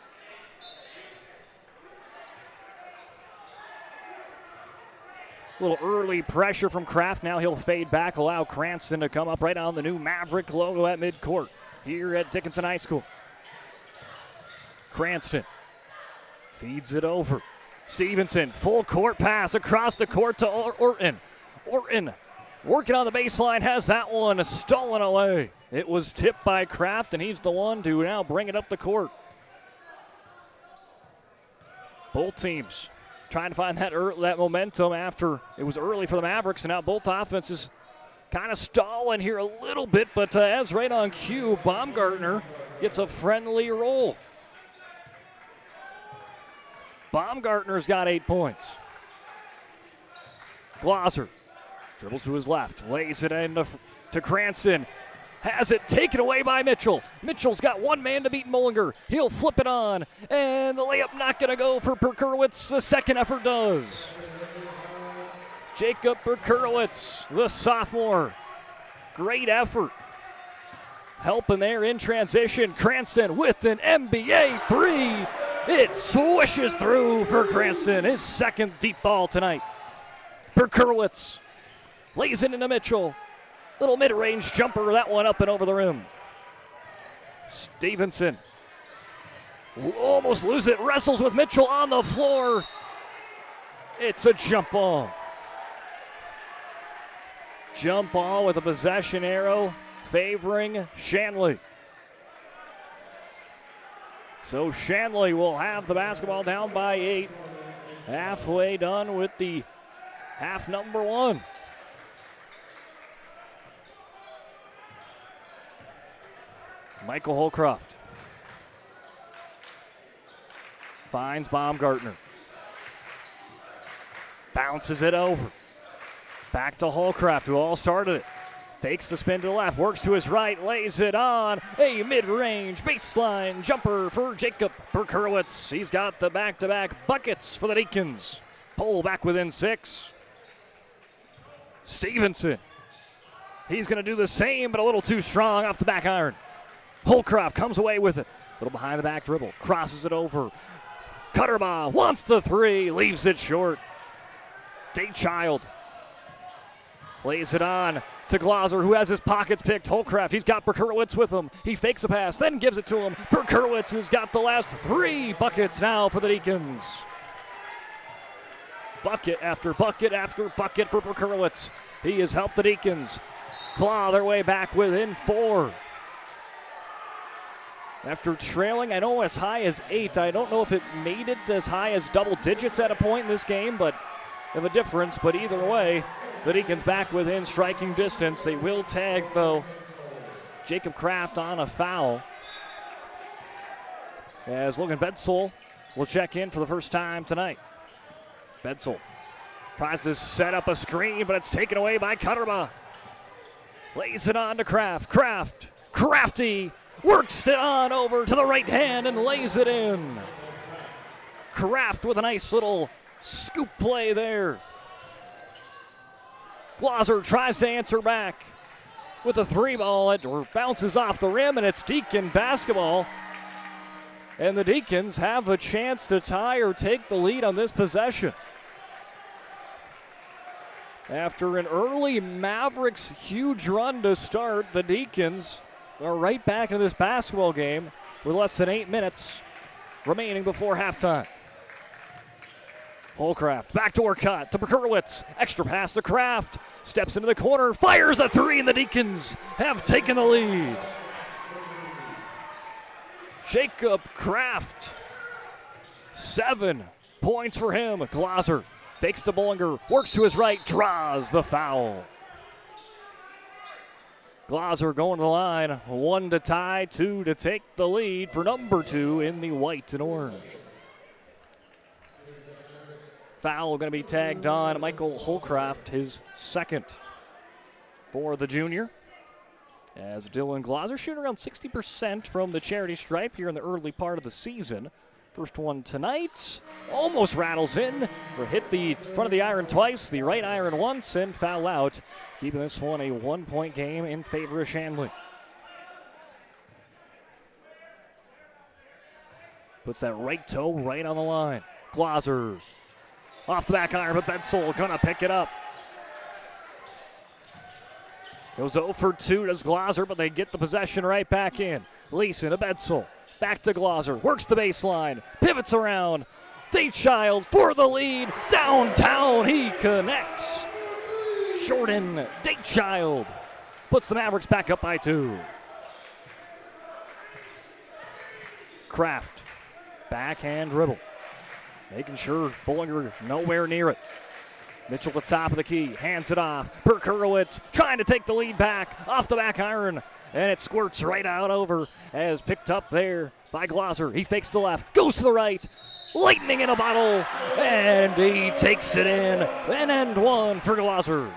A little early pressure from Kraft. Now he'll fade back, allow Cranston to come up right on the new Maverick logo at midcourt here at Dickinson High School. Cranston feeds it over. Stevenson, full court pass across the court to Orton. Orton working on the baseline, has that one stolen away. It was tipped by Kraft, and he's the one to now bring it up the court. Both teams trying to find that momentum after it was early for the Mavericks, and now both offenses kind of stalling here a little bit, but as right on cue, Baumgartner gets a friendly roll. Baumgartner's got 8 points. Glauser dribbles to his left, lays it in to Cranston. Has it taken away by Mitchell. Mitchell's got one man to beat Bollinger. He'll flip it on, and the layup not going to go for Perkowitz. The second effort does. Jacob Berkowitz, the sophomore. Great effort. Helping there in transition. Cranston with an NBA three. It swishes through for Cranston, his second deep ball tonight. Berkowitz lays it into Mitchell. Little mid-range jumper, that one up and over the rim. Stevenson almost loses it, wrestles with Mitchell on the floor. It's a jump ball. Jump ball with a possession arrow favoring Shanley. So Shanley will have the basketball down by 8. Halfway done with the half number 1. Michael Holcroft finds Baumgartner. Bounces it over. Back to Holcroft, who all started it. Fakes the spin to the left, works to his right, lays it on. A mid-range baseline jumper for Jacob Berkowitz. He's got the back-to-back buckets for the Deacons. Pull back within 6. Stevenson. He's going to do the same, but a little too strong off the back iron. Holcroft comes away with it. A little behind the back dribble, crosses it over. Cutterbaugh wants the 3, leaves it short. Daychild lays it on to Glauser, who has his pockets picked. Holcroft, he's got Berkowitz with him. He fakes a pass, then gives it to him. Berkowitz has got the last 3 buckets now for the Deacons. Bucket after bucket after bucket for Berkowitz. He has helped the Deacons claw their way back within 4. After trailing, I know as high as 8. I don't know if it made it as high as double digits at a point in this game, but of a difference. But either way, the Deacons back within striking distance. They will tag, though, Jacob Kraft on a foul. As Logan Bedsole will check in for the first time tonight. Bedsole tries to set up a screen, but it's taken away by Cutterbaugh. Lays it on to Kraft. Crafty works it on over to the right hand and lays it in. Kraft with a nice little scoop play there. Glauser tries to answer back with a 3 ball. It bounces off the rim, and it's Deacon basketball. And the Deacons have a chance to tie or take the lead on this possession. After an early Mavericks huge run to start, the Deacons are right back into this basketball game with less than 8 minutes remaining before halftime. Holcroft, backdoor cut to Berkowitz. Extra pass to Kraft. Steps into the corner, fires a 3, and the Deacons have taken the lead. Jacob Kraft, 7 points for him. Glauser fakes to Bollinger, works to his right, draws the foul. Glauser going to the line, 1 to tie, 2 to take the lead for number 2 in the white and orange. Foul going to be tagged on Michael Holcroft, his second for the junior. As Dylan Glauser shooting around 60% from the charity stripe here in the early part of the season. First one tonight, almost rattles in, or hit the front of the iron twice, the right iron once, and foul out, keeping this one a 1-point game in favor of Shanley. Puts that right toe right on the line. Glauser off the back iron, but Bedsole gonna pick it up. Goes 0 for 2 does Glauser, but they get the possession right back in. Leeson to Bedsole. Back to Glauser, works the baseline, pivots around. Daychild for the lead, downtown, he connects. Jordan Daychild puts the Mavericks back up by 2. Kraft, backhand dribble. Making sure Bollinger nowhere near it. Mitchell at the top of the key, hands it off. Berkowitz trying to take the lead back off the back iron. And it squirts right out over as picked up there by Glauser. He fakes the left, goes to the right. Lightning in a bottle, and he takes it in. An and 1 for Glauser.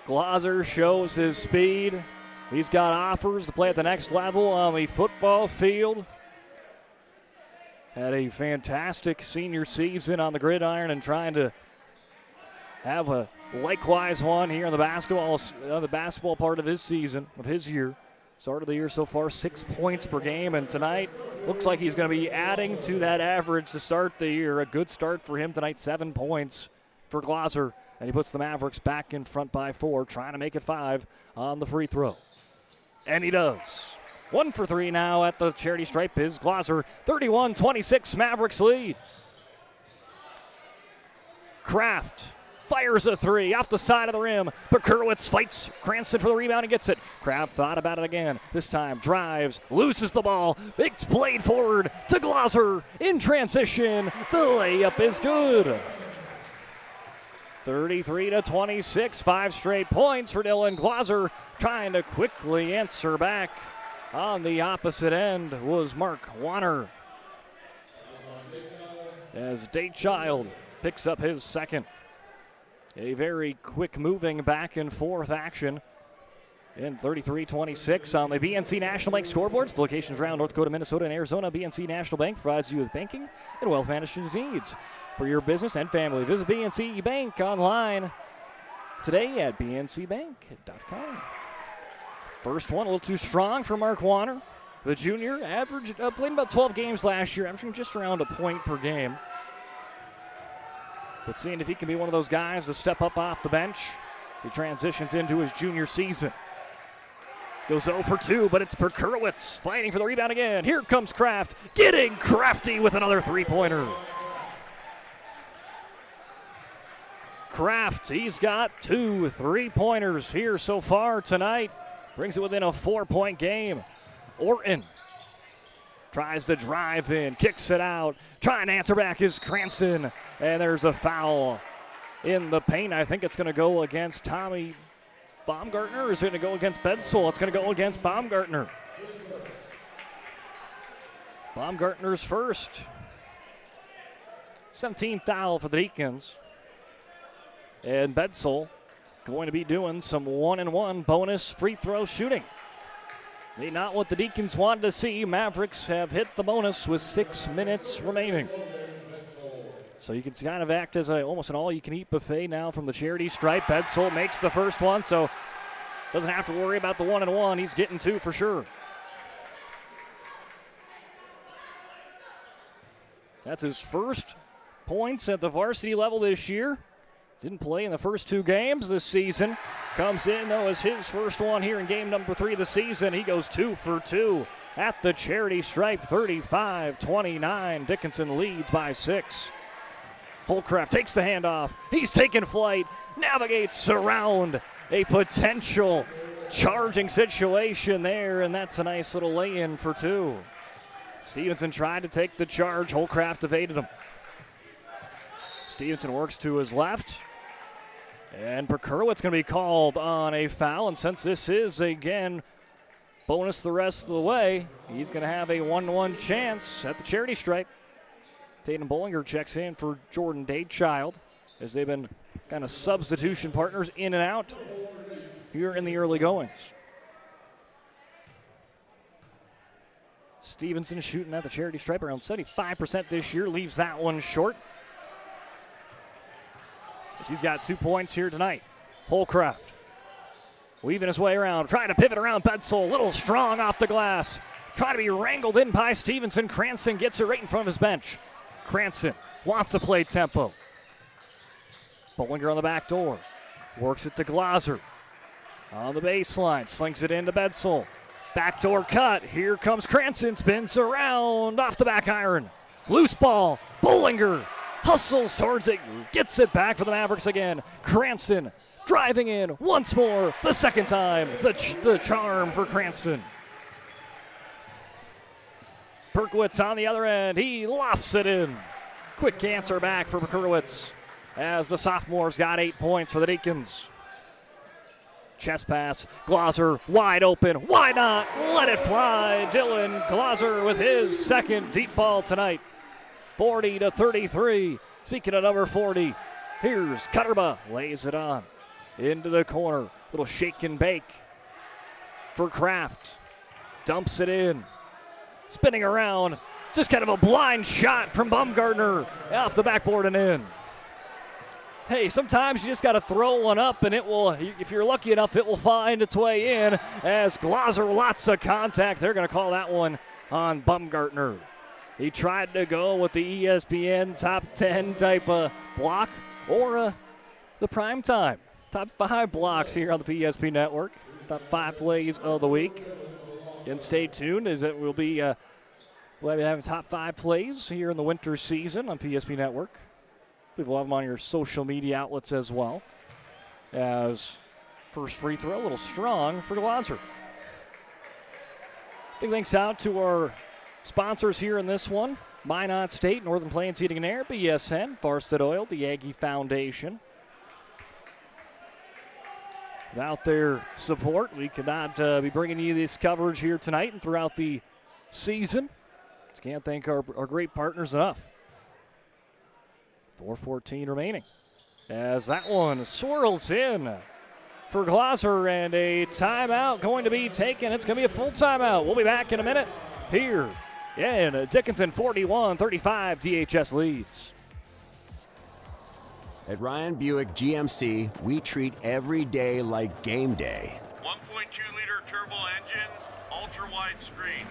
Glauser shows his speed. He's got offers to play at the next level on the football field. had a fantastic senior season on the gridiron and trying to have a likewise one here in the basketball part of his season, of his year. Start of the year so far, 6 points per game, and tonight looks like he's going to be adding to that average to start the year. A good start for him tonight, 7 points for Glaser, and he puts the Mavericks back in front by 4, trying to make it 5 on the free throw. And he does. 1 for 3 now at the charity stripe is Glaser. 31-26 Mavericks lead. Kraft fires a 3 off the side of the rim. Pekurowicz fights Cranston for the rebound and gets it. Kraft thought about it again. This time drives, loses the ball. It's played forward to Glaser in transition. The layup is good. 33-26, 5 straight points for Dylan Glaser. Trying to quickly answer back. On the opposite end was Mark Warner. As Daychild picks up his second. A very quick moving back and forth action in 33-26 on the BNC National Bank scoreboards. The locations around North Dakota, Minnesota, and Arizona. BNC National Bank provides you with banking and wealth management needs for your business and family. Visit BNC Bank online today at bncbank.com. First one a little too strong for Mark Warner. The junior played about 12 games last year, averaging just around a point per game. But seeing if he can be one of those guys to step up off the bench. He transitions into his junior season. Goes 0 for 2, but it's Pekurowicz fighting for the rebound again. Here comes Kraft, getting crafty with another three-pointer. Kraft, he's got 2 3-pointers here so far tonight. Brings it within a 4-point game. Orton tries to drive in, kicks it out. Trying to answer back is Cranston. And there's a foul in the paint. I think it's going to go against Tommy Baumgartner, or is it going to go against Bedsole? It's going to go against Baumgartner. Baumgartner's first. 17th foul for the Deacons. And Bedsole going to be doing some 1-and-1 bonus free throw shooting. Not what the Deacons wanted to see. Mavericks have hit the bonus with 6 minutes remaining. So you can kind of act as almost an all-you-can-eat buffet now from the charity stripe. Bedsole makes the first one, so doesn't have to worry about the 1-and-1. He's getting 2 for sure. That's his first points at the varsity level this year. Didn't play in the first 2 games this season. Comes in, though, as his first one here in game number 3 of the season. He goes 2 for 2 at the charity stripe, 35-29. Dickinson leads by 6. Holcraft takes the handoff. He's taking flight, navigates around a potential charging situation there, and that's a nice little lay-in for 2. Stevenson tried to take the charge. Holcraft evaded him. Stevenson works to his left. And Pekurowicz going to be called on a foul. And since this is, again, bonus the rest of the way, he's going to have a 1-1 chance at the charity stripe. Tatum Bollinger checks in for Jordan Daychild as they've been kind of substitution partners in and out here in the early goings. Stevenson shooting at the charity stripe around 75% this year, leaves that one short. He's got 2 points here tonight. Holcraft weaving his way around, trying to pivot around Bedsole. A little strong off the glass. Trying to be wrangled in by Stevenson. Cranston gets it right in front of his bench. Cranston wants to play tempo. Bollinger on the back door. Works it to Glaser. On the baseline, slings it into Bedsole. Backdoor cut. Here comes Cranston. Spins around off the back iron. Loose ball. Bollinger hustles towards it. Gets it back for the Mavericks again. Cranston driving in once more. The second time. The charm for Cranston. Perkowitz on the other end. He lofts it in. Quick answer back for Pekurowicz as the sophomores got 8 points for the Deacons. Chest pass. Glaser wide open. Why not? Let it fly. Dylan Glaser with his second deep ball tonight. 40-33. Speaking of number 40, here's Cutterba. Lays it on into the corner. Little shake and bake for Kraft. Dumps it in. Spinning around. Just kind of a blind shot from Baumgartner off the backboard and in. Hey, sometimes you just got to throw one up, and it will, if you're lucky enough, it will find its way in as Glaser, lots of contact. They're going to call that one on Baumgartner. He tried to go with the ESPN top 10 type of block or the prime time. Top 5 blocks here on the PSP Network. Top 5 plays of the week. And stay tuned as it will be, we'll be having top 5 plays here in the winter season on PSP Network. We'll have them on your social media outlets as well. As first free throw, a little strong for Glaser. Big thanks out to our sponsors here in this one. Minot State, Northern Plains Heating and Air, BSN, Farstead Oil, the Aggie Foundation. Without their support, we could not be bringing you this coverage here tonight and throughout the season. Just can't thank our great partners enough. 4:14 remaining. As that one swirls in for Glaser, and a timeout going to be taken. It's going to be a full timeout. We'll be back in a minute here in Dickinson. 41-35, DHS leads. At Ryan Buick GMC, we treat every day like game day. 1.2-liter turbo engine, ultra-wide screen.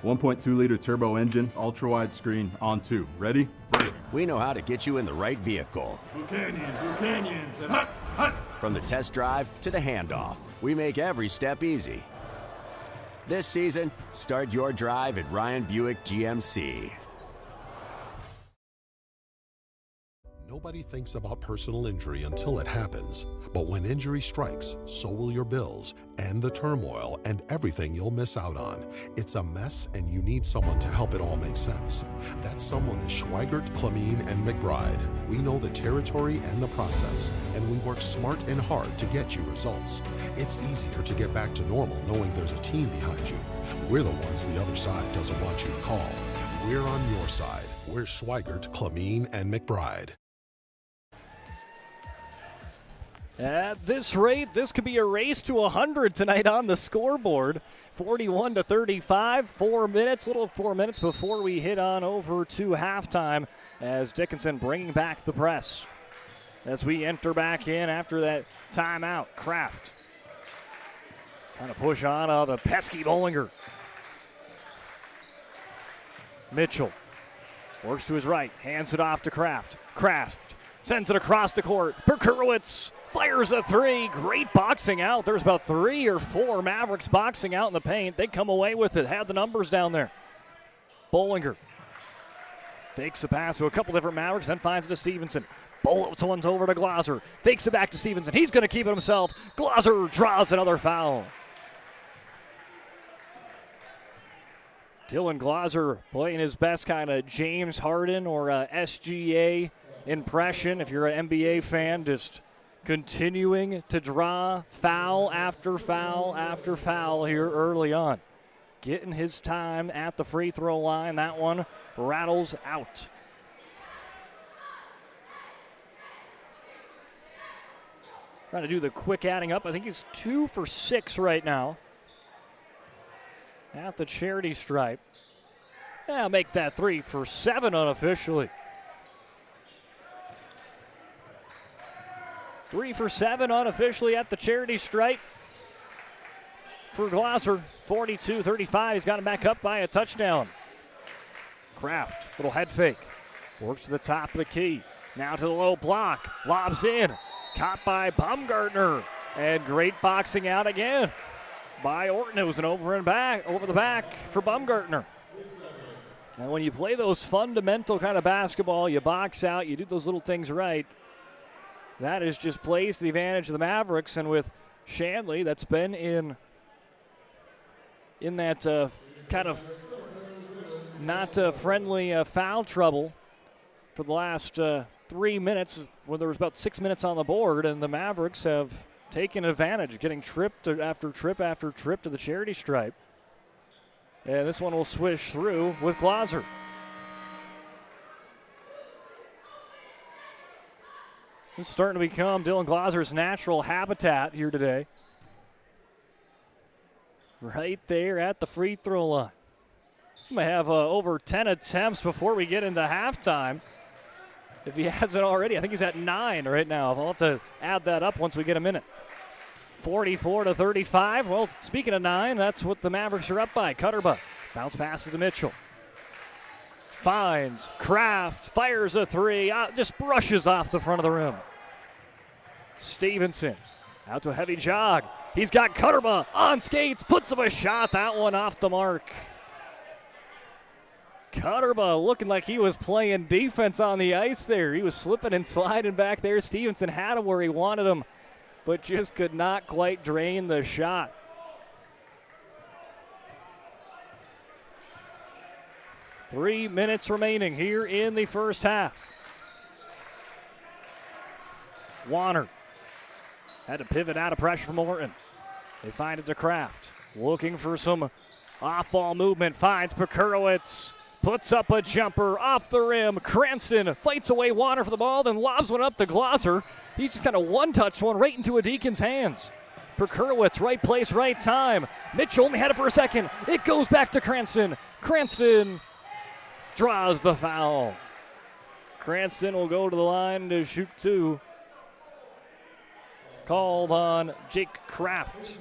1.2-liter turbo engine, ultra-wide screen, on 2. Ready? Ready. We know how to get you in the right vehicle. Buchanan, said hut, hut. From the test drive to the handoff, we make every step easy. This season, start your drive at Ryan Buick GMC. Nobody thinks about personal injury until it happens. But when injury strikes, so will your bills and the turmoil and everything you'll miss out on. It's a mess, and you need someone to help it all make sense. That someone is Schweigert, Clemene, and McBride. We know the territory and the process, and we work smart and hard to get you results. It's easier to get back to normal knowing there's a team behind you. We're the ones the other side doesn't want you to call. We're on your side. We're Schweigert, Clemene, and McBride. At this rate, this could be a race to 100 tonight on the scoreboard. 41-35, 4 minutes, little 4 minutes before we hit on over to halftime as Dickinson bringing back the press. As we enter back in after that timeout, Kraft trying to push on the pesky Bollinger. Mitchell works to his right, hands it off to Kraft. Kraft sends it across the court. Berkowitz fires a 3. Great boxing out. There's about 3 or 4 Mavericks boxing out in the paint. They come away with it. Had the numbers down there. Bollinger fakes the pass to a couple different Mavericks, then finds it to Stevenson. Bullets one's over to Glaser. Fakes it back to Stevenson. He's going to keep it himself. Glaser draws another foul. Dylan Glaser playing his best kind of James Harden or SGA impression. If you're an NBA fan, just continuing to draw foul after foul after foul here early on. Getting his time at the free throw line. That one rattles out. Trying to do the quick adding up. I think he's 2 for 6 right now at the charity stripe. Yeah, I'll make that 3 for 7 unofficially. 3 for 7 unofficially at the charity stripe for Glaser. 42-35. He's got him back up by a touchdown. Kraft, little head fake. Works to the top of the key. Now to the low block. Lobs in. Caught by Baumgartner. And great boxing out again by Orton. It was an over the back for Baumgartner. And when you play those fundamental kind of basketball, you box out, you do those little things right. That is just plays to the advantage of the Mavericks, and with Shanley, that's been in that kind of not friendly foul trouble for the last 3 minutes, when there was about 6 minutes on the board, and the Mavericks have taken advantage, getting tripped after trip after trip to the charity stripe. And this one will swish through with Glaser. This is starting to become Dylan Glaser's natural habitat here today. Right there at the free throw line. May have over 10 attempts before we get into halftime. If he hasn't already, I think he's at 9 right now. I'll have to add that up once we get a minute. 44-35. Well, speaking of 9, that's what the Mavericks are up by. Cutterba bounce passes to Mitchell. Finds Kraft, fires a 3, just brushes off the front of the rim. Stevenson out to a heavy jog. He's got Cutterba on skates, puts up a shot. That one off the mark. Cutterba looking like he was playing defense on the ice there. He was slipping and sliding back there. Stevenson had him where he wanted him, but just could not quite drain the shot. Three minutes remaining here in the first half. Warner had to pivot out of pressure from Morton. They find it to Kraft. Looking for some off-ball movement. Finds Pekurowicz. Puts up a jumper off the rim. Cranston fights away Warner for the ball, then lobs one up to Glosser. He's just kind of one-touched one right into a Deacon's hands. Pekurowicz, right place, right time. Mitchell only had it for a second. It goes back to Cranston. Cranston draws the foul. Cranston will go to the line to shoot 2. Called on Jake Kraft.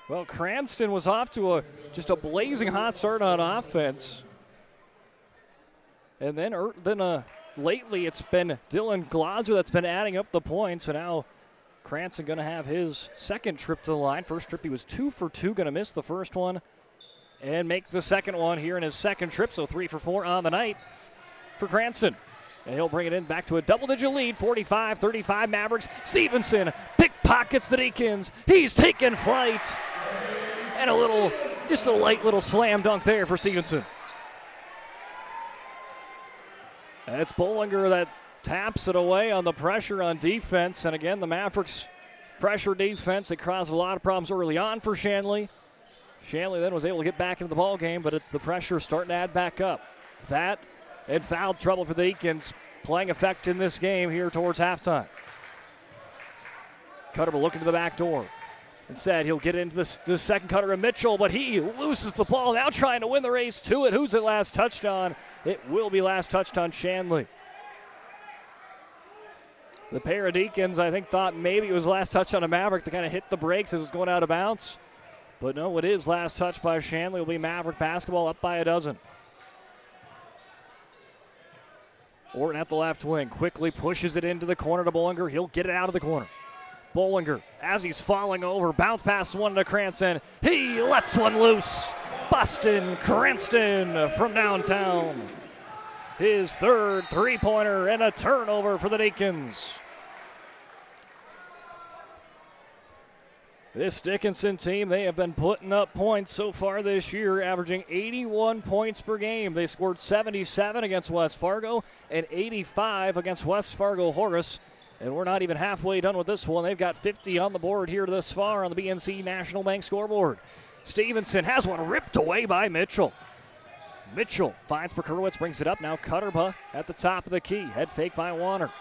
Well, Cranston was off to just a blazing hot start on offense. And then lately it's been Dylan Glosser that's been adding up the points. So now Cranston going to have his second trip to the line. First trip he was 2 for 2, going to miss the first one and make the second one here in his second trip. So 3 for 4 on the night for Cranston. And he'll bring it in back to a double-digit lead, 45-35 Mavericks. Stevenson pickpockets the Deacons. He's taken flight. And just a light little slam dunk there for Stevenson. It's Bollinger that taps it away on the pressure on defense. And again, the Mavericks pressure defense that caused a lot of problems early on for Shanley. Shanley then was able to get back into the ball game, but the pressure starting to add back up. That and foul trouble for the Deacons playing effect in this game here towards halftime. Cutterba looking to the back door. Instead, he'll get into the second cutter of Mitchell, but he loses the ball, now trying to win the race to it. Who's it last touched on? It will be last touched on Shanley. The pair of Deacons, I think, thought maybe it was last touch on a Maverick to kind of hit the brakes as it was going out of bounds. But no, it is last touch by Shanley. It will be Maverick basketball up by a dozen. Orton at the left wing, quickly pushes it into the corner to Bollinger. He'll get it out of the corner. Bollinger, as he's falling over, bounce pass one to Cranston. He lets one loose. Bustin' Cranston from downtown. His third three-pointer and a turnover for the Deacons. This Dickinson team, they have been putting up points so far this year, averaging 81 points per game. They scored 77 against West Fargo and 85 against West Fargo Horace. And we're not even halfway done with this one. They've got 50 on the board here thus far on the BNC National Bank scoreboard. Stevenson has one ripped away by Mitchell. Mitchell finds Pekurowicz, brings it up. Now Cutterba at the top of the key. Head fake by Warner.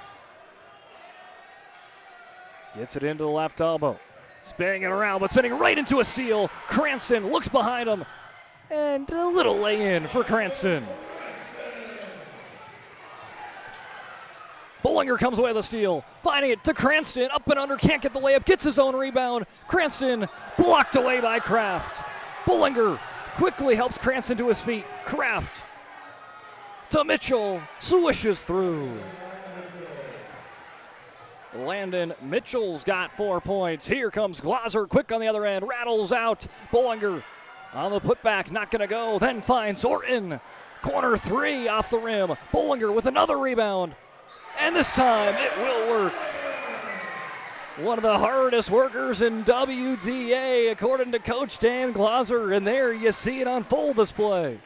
Gets it into the left elbow. Spinning it around, but spinning right into a steal. Cranston looks behind him. And a little lay-in for Cranston. Bollinger comes away with a steal. Finding it to Cranston. Up and under, can't get the layup. Gets his own rebound. Cranston blocked away by Kraft. Bollinger quickly helps Cranston to his feet. Kraft to Mitchell. Swishes through. Landon Mitchell's got 4 points. Here comes Glosser, quick on the other end, rattles out. Bollinger on the putback, not going to go. Then finds Orton. Corner 3 off the rim. Bollinger with another rebound. And this time it will work. One of the hardest workers in WDA, according to Coach Dan Glosser. And there you see it on full display.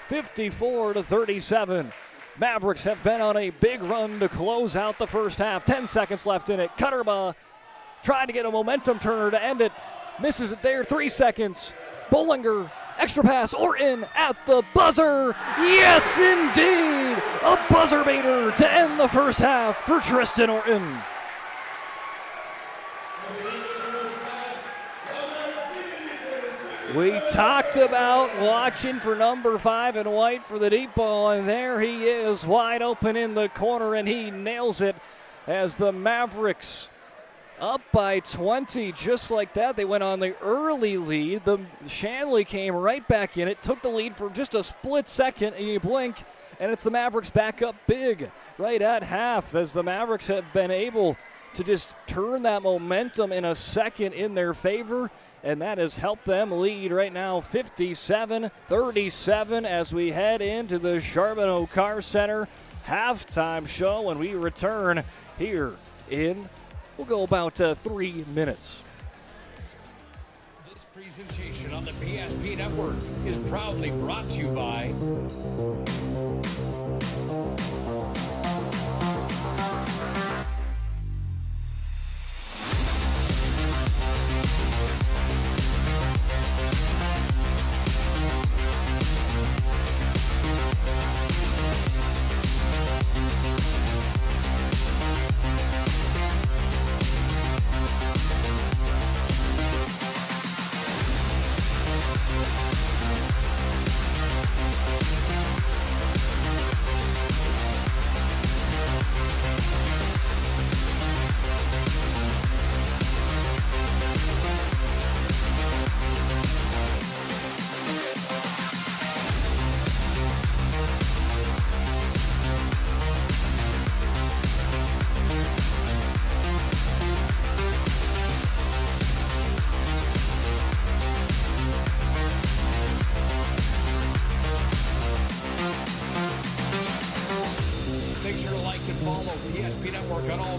54-37. Mavericks have been on a big run to close out the first half. 10 seconds left in it. Cutterba trying to get a momentum turner to end it. Misses it there. 3 seconds. Bollinger, extra pass. Orton at the buzzer. Yes, indeed. A buzzer beater to end the first half for Tristan Orton. We talked about watching for number 5 in white for the deep ball, and there he is, wide open in the corner, and he nails it as the Mavericks up by 20. Just like that, they went on the early lead. The Shanley came right back in it, took the lead for just a split second, and you blink, and it's the Mavericks back up big right at half, as the Mavericks have been able to just turn that momentum in a second in their favor. And that has helped them lead right now 57-37 as we head into the Charbonneau Car Center halftime show when we return here in, we'll go about 3 minutes. This presentation on the PSP Network is proudly brought to you by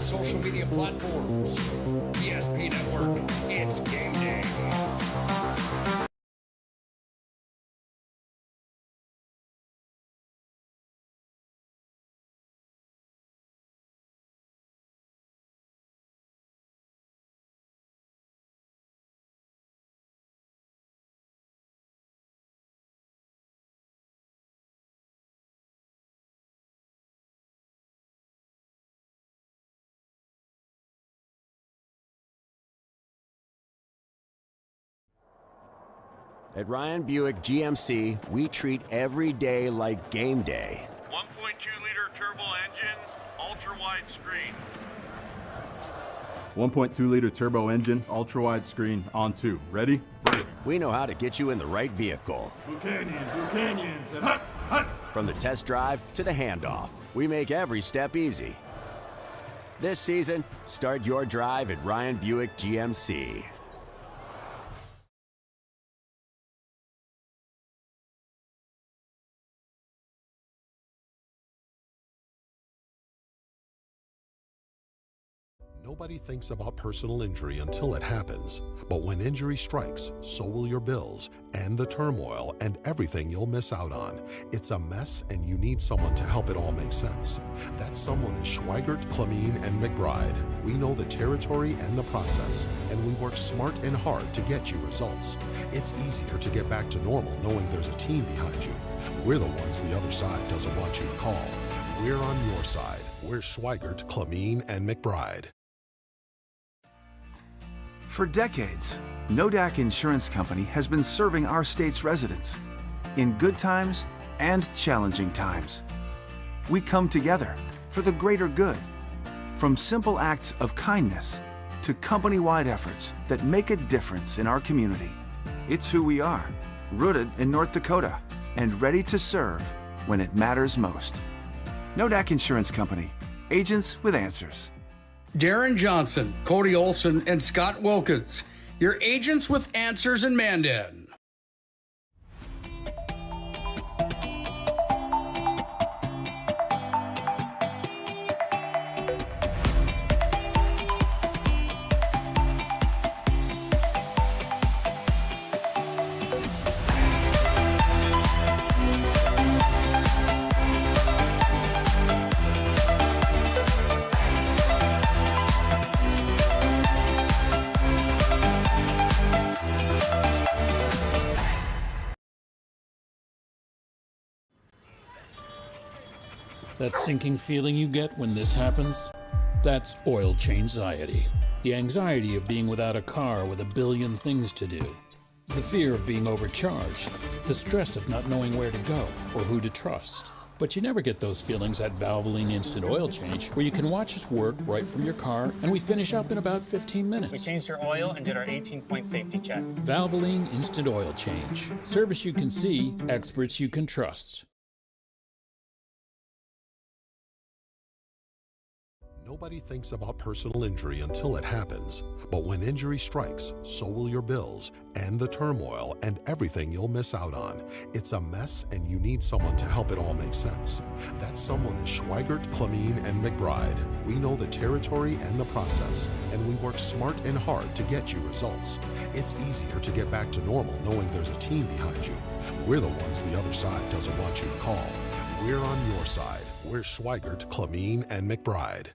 social media platforms. PSP Network, it's game day. At Ryan Buick GMC, we treat every day like game day. 1.2-liter turbo engine, ultra-wide screen. 1.2-liter turbo engine, ultra-wide screen, on 2. Ready? Ready. We know how to get you in the right vehicle. Buchanans, and hut, hut. From the test drive to the handoff, we make every step easy. This season, start your drive at Ryan Buick GMC. Nobody thinks about personal injury until it happens. But when injury strikes, so will your bills and the turmoil and everything you'll miss out on. It's a mess and you need someone to help it all make sense. That someone is Schweigert, Clamine, and McBride. We know the territory and the process, and we work smart and hard to get you results. It's easier to get back to normal knowing there's a team behind you. We're the ones the other side doesn't want you to call. We're on your side. We're Schweigert, Clamine, and McBride. For decades, Nodak Insurance Company has been serving our state's residents in good times and challenging times. We come together for the greater good, from simple acts of kindness to company-wide efforts that make a difference in our community. It's who we are, rooted in North Dakota and ready to serve when it matters most. Nodak Insurance Company, agents with answers. Darren Johnson, Cody Olson, and Scott Wilkins, your agents with answers in Mandan. That sinking feeling you get when this happens? That's oil change anxiety. The anxiety of being without a car with a billion things to do. The fear of being overcharged, the stress of not knowing where to go or who to trust. But you never get those feelings at Valvoline Instant Oil Change, where you can watch us work right from your car, and we finish up in about 15 minutes. We changed your oil and did our 18-point safety check. Valvoline Instant Oil Change. Service you can see, experts you can trust. Nobody thinks about personal injury until it happens. But when injury strikes, so will your bills and the turmoil and everything you'll miss out on. It's a mess and you need someone to help it all make sense. That someone is Schweigert, Clamine, and McBride. We know the territory and the process, and we work smart and hard to get you results. It's easier to get back to normal knowing there's a team behind you. We're the ones the other side doesn't want you to call. We're on your side. We're Schweigert, Clamine, and McBride.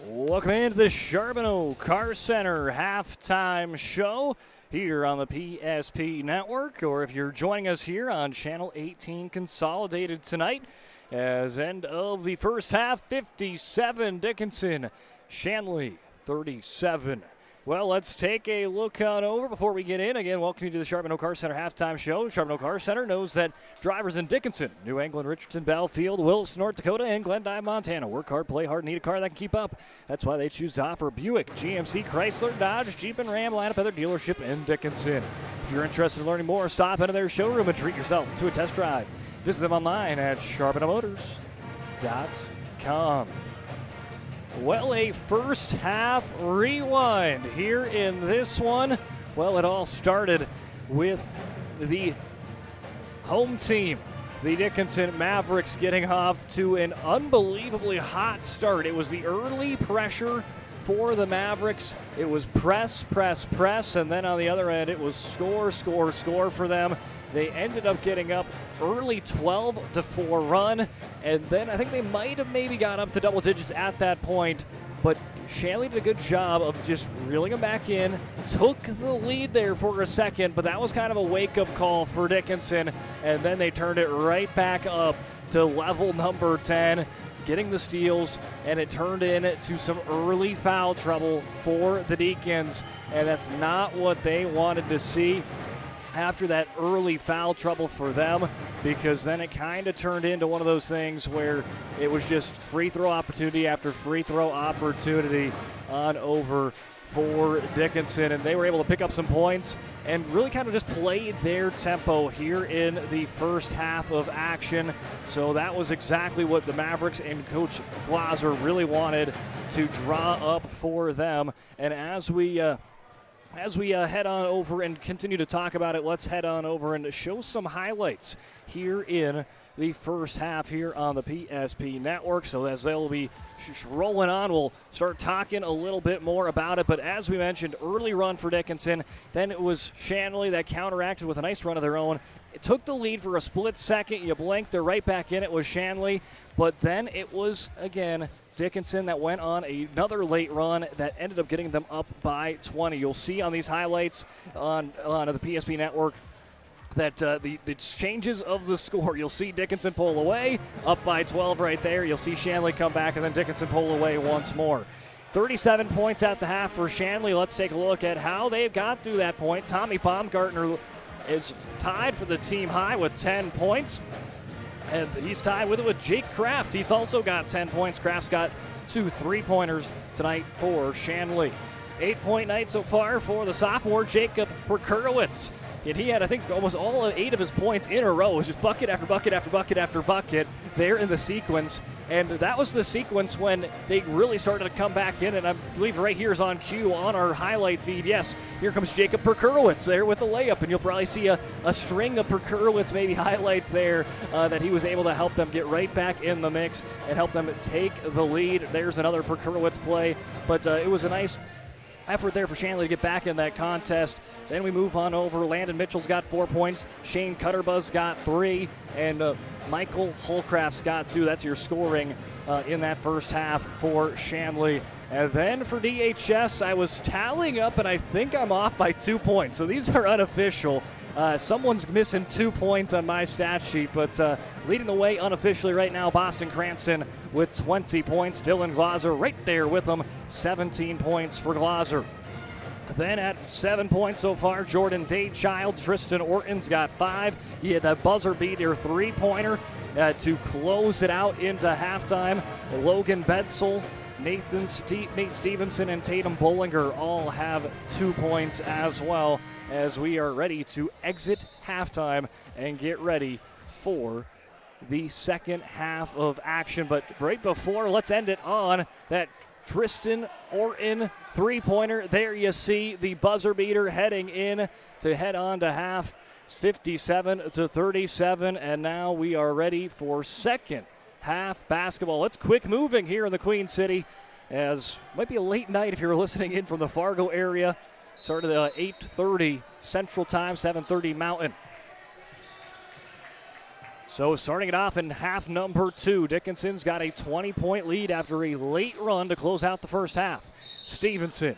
Welcome into the Charbonneau Car Center halftime show here on the PSP Network, or if you're joining us here on Channel 18 Consolidated tonight, as end of the first half, 57 Dickinson, Shanley 37. Well, let's take a look on over before we get in. Again, welcome you to the Charbonneau Car Center halftime show. Charbonneau Car Center knows that drivers in Dickinson, New England, Richardson, Belfield, Willis, North Dakota, and Glendive, Montana work hard, play hard, need a car that can keep up. That's why they choose to offer Buick, GMC, Chrysler, Dodge, Jeep, and Ram lineup at their dealership in Dickinson. If you're interested in learning more, stop into their showroom and treat yourself to a test drive. Visit them online at charbonneaumotors.com. Well, a first half rewind here in this one. Well, it all started with the home team, the Dickinson Mavericks, getting off to an unbelievably hot start. It was the early pressure for the Mavericks. It was press, press, press, and then on the other end, it was score, score, score for them. They ended up getting up early 12-4 run, and then I think they might have maybe got up to double digits at that point, but Shanley did a good job of just reeling them back in, took the lead there for a second, but that was kind of a wake-up call for Dickinson, and then they turned it right back up to level number 10, getting the steals, and it turned into some early foul trouble for the Deacons, and that's not what they wanted to see after that early foul trouble for them, because then it kind of turned into one of those things where it was just free throw opportunity after free throw opportunity on over for Dickinson, and they were able to pick up some points and really kind of just play their tempo here in the first half of action. So that was exactly what the Mavericks and Coach Glaser really wanted to draw up for them. And as we head on over and continue to talk about it, let's head on over and show some highlights here in the first half here on the PSP Network. So as they'll be rolling on, we'll start talking a little bit more about it. But as we mentioned, early run for Dickinson. Then it was Shanley that counteracted with a nice run of their own. It took the lead for a split second. You blinked, they're right back in. It was Shanley. But then it was, again, Dickinson that went on another late run that ended up getting them up by 20. You'll see on these highlights on the PSP Network that the changes of the score. You'll see Dickinson pull away, up by 12 right there. You'll see Shanley come back, and then Dickinson pull away once more. 37 points at the half for Shanley. Let's take a look at how they've got through that point. Tommy Baumgartner is tied for the team high with 10 points. And he's tied with it with Jake Kraft. He's also got 10 points. Kraft's got 2 3-pointers tonight for Shanley. 8-point night so far for the sophomore Jacob Perkurowitz. And he had, I think, almost all 8 of his points in a row. It was just bucket after bucket after bucket after bucket there in the sequence. And that was the sequence when they really started to come back in. And I believe right here is on cue on our highlight feed. Yes, here comes Jacob Perkurowitz there with the layup. And you'll probably see a string of Perkurowitz maybe highlights there that he was able to help them get right back in the mix and help them take the lead. There's another Perkurowitz play. But it was a nice effort there for Shanley to get back in that contest. Then we move on over. Landon Mitchell's got 4 points. Shane Cutterbuzz got 3. And Michael Holcraft's got 2. That's your scoring in that first half for Shanley. And then for DHS, I was tallying up, and I think I'm off by 2 points. So these are unofficial. Someone's missing 2 points on my stat sheet, but leading the way unofficially right now, Boston Cranston with 20 points. Dylan Glauser right there with them, 17 points for Glauser. Then at 7 points so far, Jordan Daychild. Tristan Orton's got 5. He had that buzzer beater three-pointer to close it out into halftime. Logan Bedsel, Nate Stevenson, and Tatum Bollinger all have 2 points as well, as we are ready to exit halftime and get ready for the second half of action. But right before, let's end it on that Tristan Orton three-pointer. There you see the buzzer beater heading in to head on to half. It's 57-37, and now we are ready for second half basketball. It's quick moving here in the Queen City, as might be a late night if you're listening in from the Fargo area. Started at 8:30 Central Time, 7:30 Mountain. So starting it off in half number 2, Dickinson's got a 20-point lead after a late run to close out the first half. Stevenson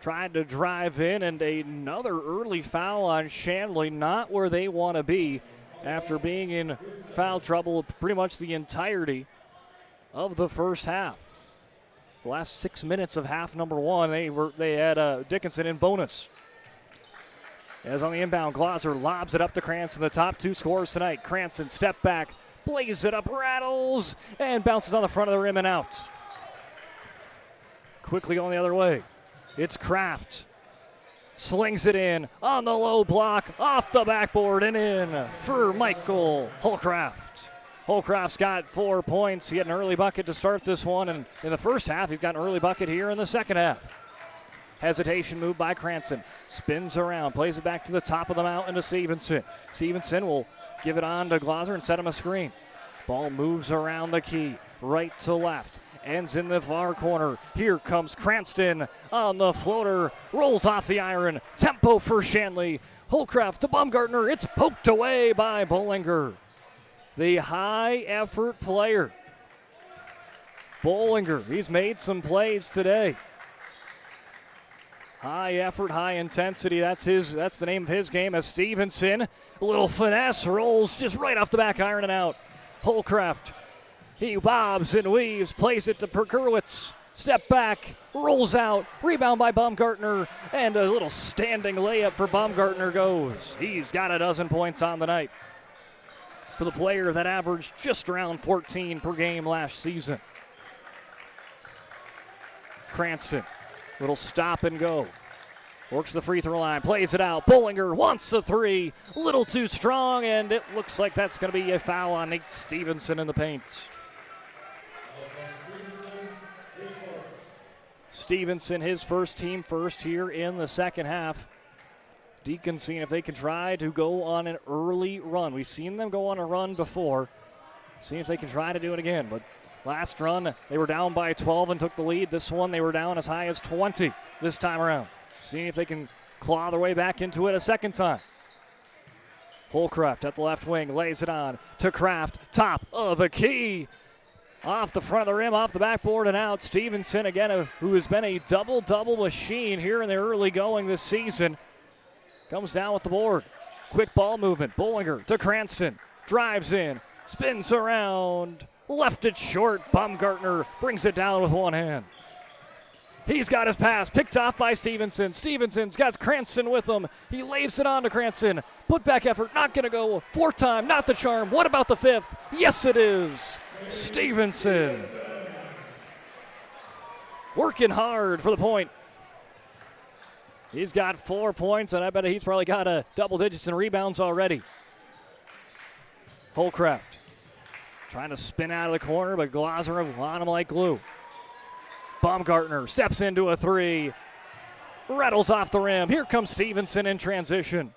tried to drive in, and another early foul on Shanley, not where they want to be after being in foul trouble pretty much the entirety of the first half. The last 6 minutes of half number 1, they had Dickinson in bonus. As on the inbound, Glauser lobs it up to Cranston. The top 2 scorers tonight. Cranston step back, blaze it up, rattles, and bounces on the front of the rim and out. Quickly going the other way. It's Kraft. Slings it in on the low block, off the backboard and in for Michael Holcraft. Holcraft's got 4 points. He had an early bucket to start this one, and in the first half, he's got an early bucket here in the second half. Hesitation move by Cranston. Spins around, plays it back to the top of the mountain to Stevenson. Stevenson will give it on to Glauser and set him a screen. Ball moves around the key, right to left. Ends in the far corner. Here comes Cranston on the floater. Rolls off the iron. Tempo for Shanley. Holcraft to Baumgartner. It's poked away by Bollinger. The high-effort player. Bollinger, he's made some plays today. High effort, high intensity. That's the name of his game. As Stevenson, a little finesse, rolls just right off the back iron and out. Holcraft, he bobs and weaves, plays it to Perkowitz. Step back, rolls out, rebound by Baumgartner, and a little standing layup for Baumgartner goes. He's got a dozen points on the night for the player that averaged just around 14 per game last season. Cranston. Little stop and go. Works the free throw line, plays it out. Bollinger wants the three. Little too strong, and it looks like that's going to be a foul on Nate Stevenson in the paint. Stevenson, his first team first here in the second half. Deacon seeing if they can try to go on an early run. We've seen them go on a run before. See if they can try to do it again, but last run, they were down by 12 and took the lead. This one, they were down as high as 20 this time around. Seeing if they can claw their way back into it a second time. Holcraft at the left wing, lays it on to Kraft, top of the key. Off the front of the rim, off the backboard and out. Stevenson again, who has been a double-double machine here in the early going this season, comes down with the board. Quick ball movement, Bollinger to Cranston, drives in, spins around, left it short. Baumgartner brings it down with one hand. He's got his pass picked off by Stevenson. Stevenson's got Cranston with him. He lays it on to Cranston. Put back effort, not going to go. Fourth time, not the charm. What about the fifth? Yes, it is. Stevenson working hard for the point. He's got 4 points, and I bet he's probably got a double digits in rebounds already. Holcraft trying to spin out of the corner, but Glauser on him like glue. Baumgartner steps into a three. Rattles off the rim. Here comes Stevenson in transition.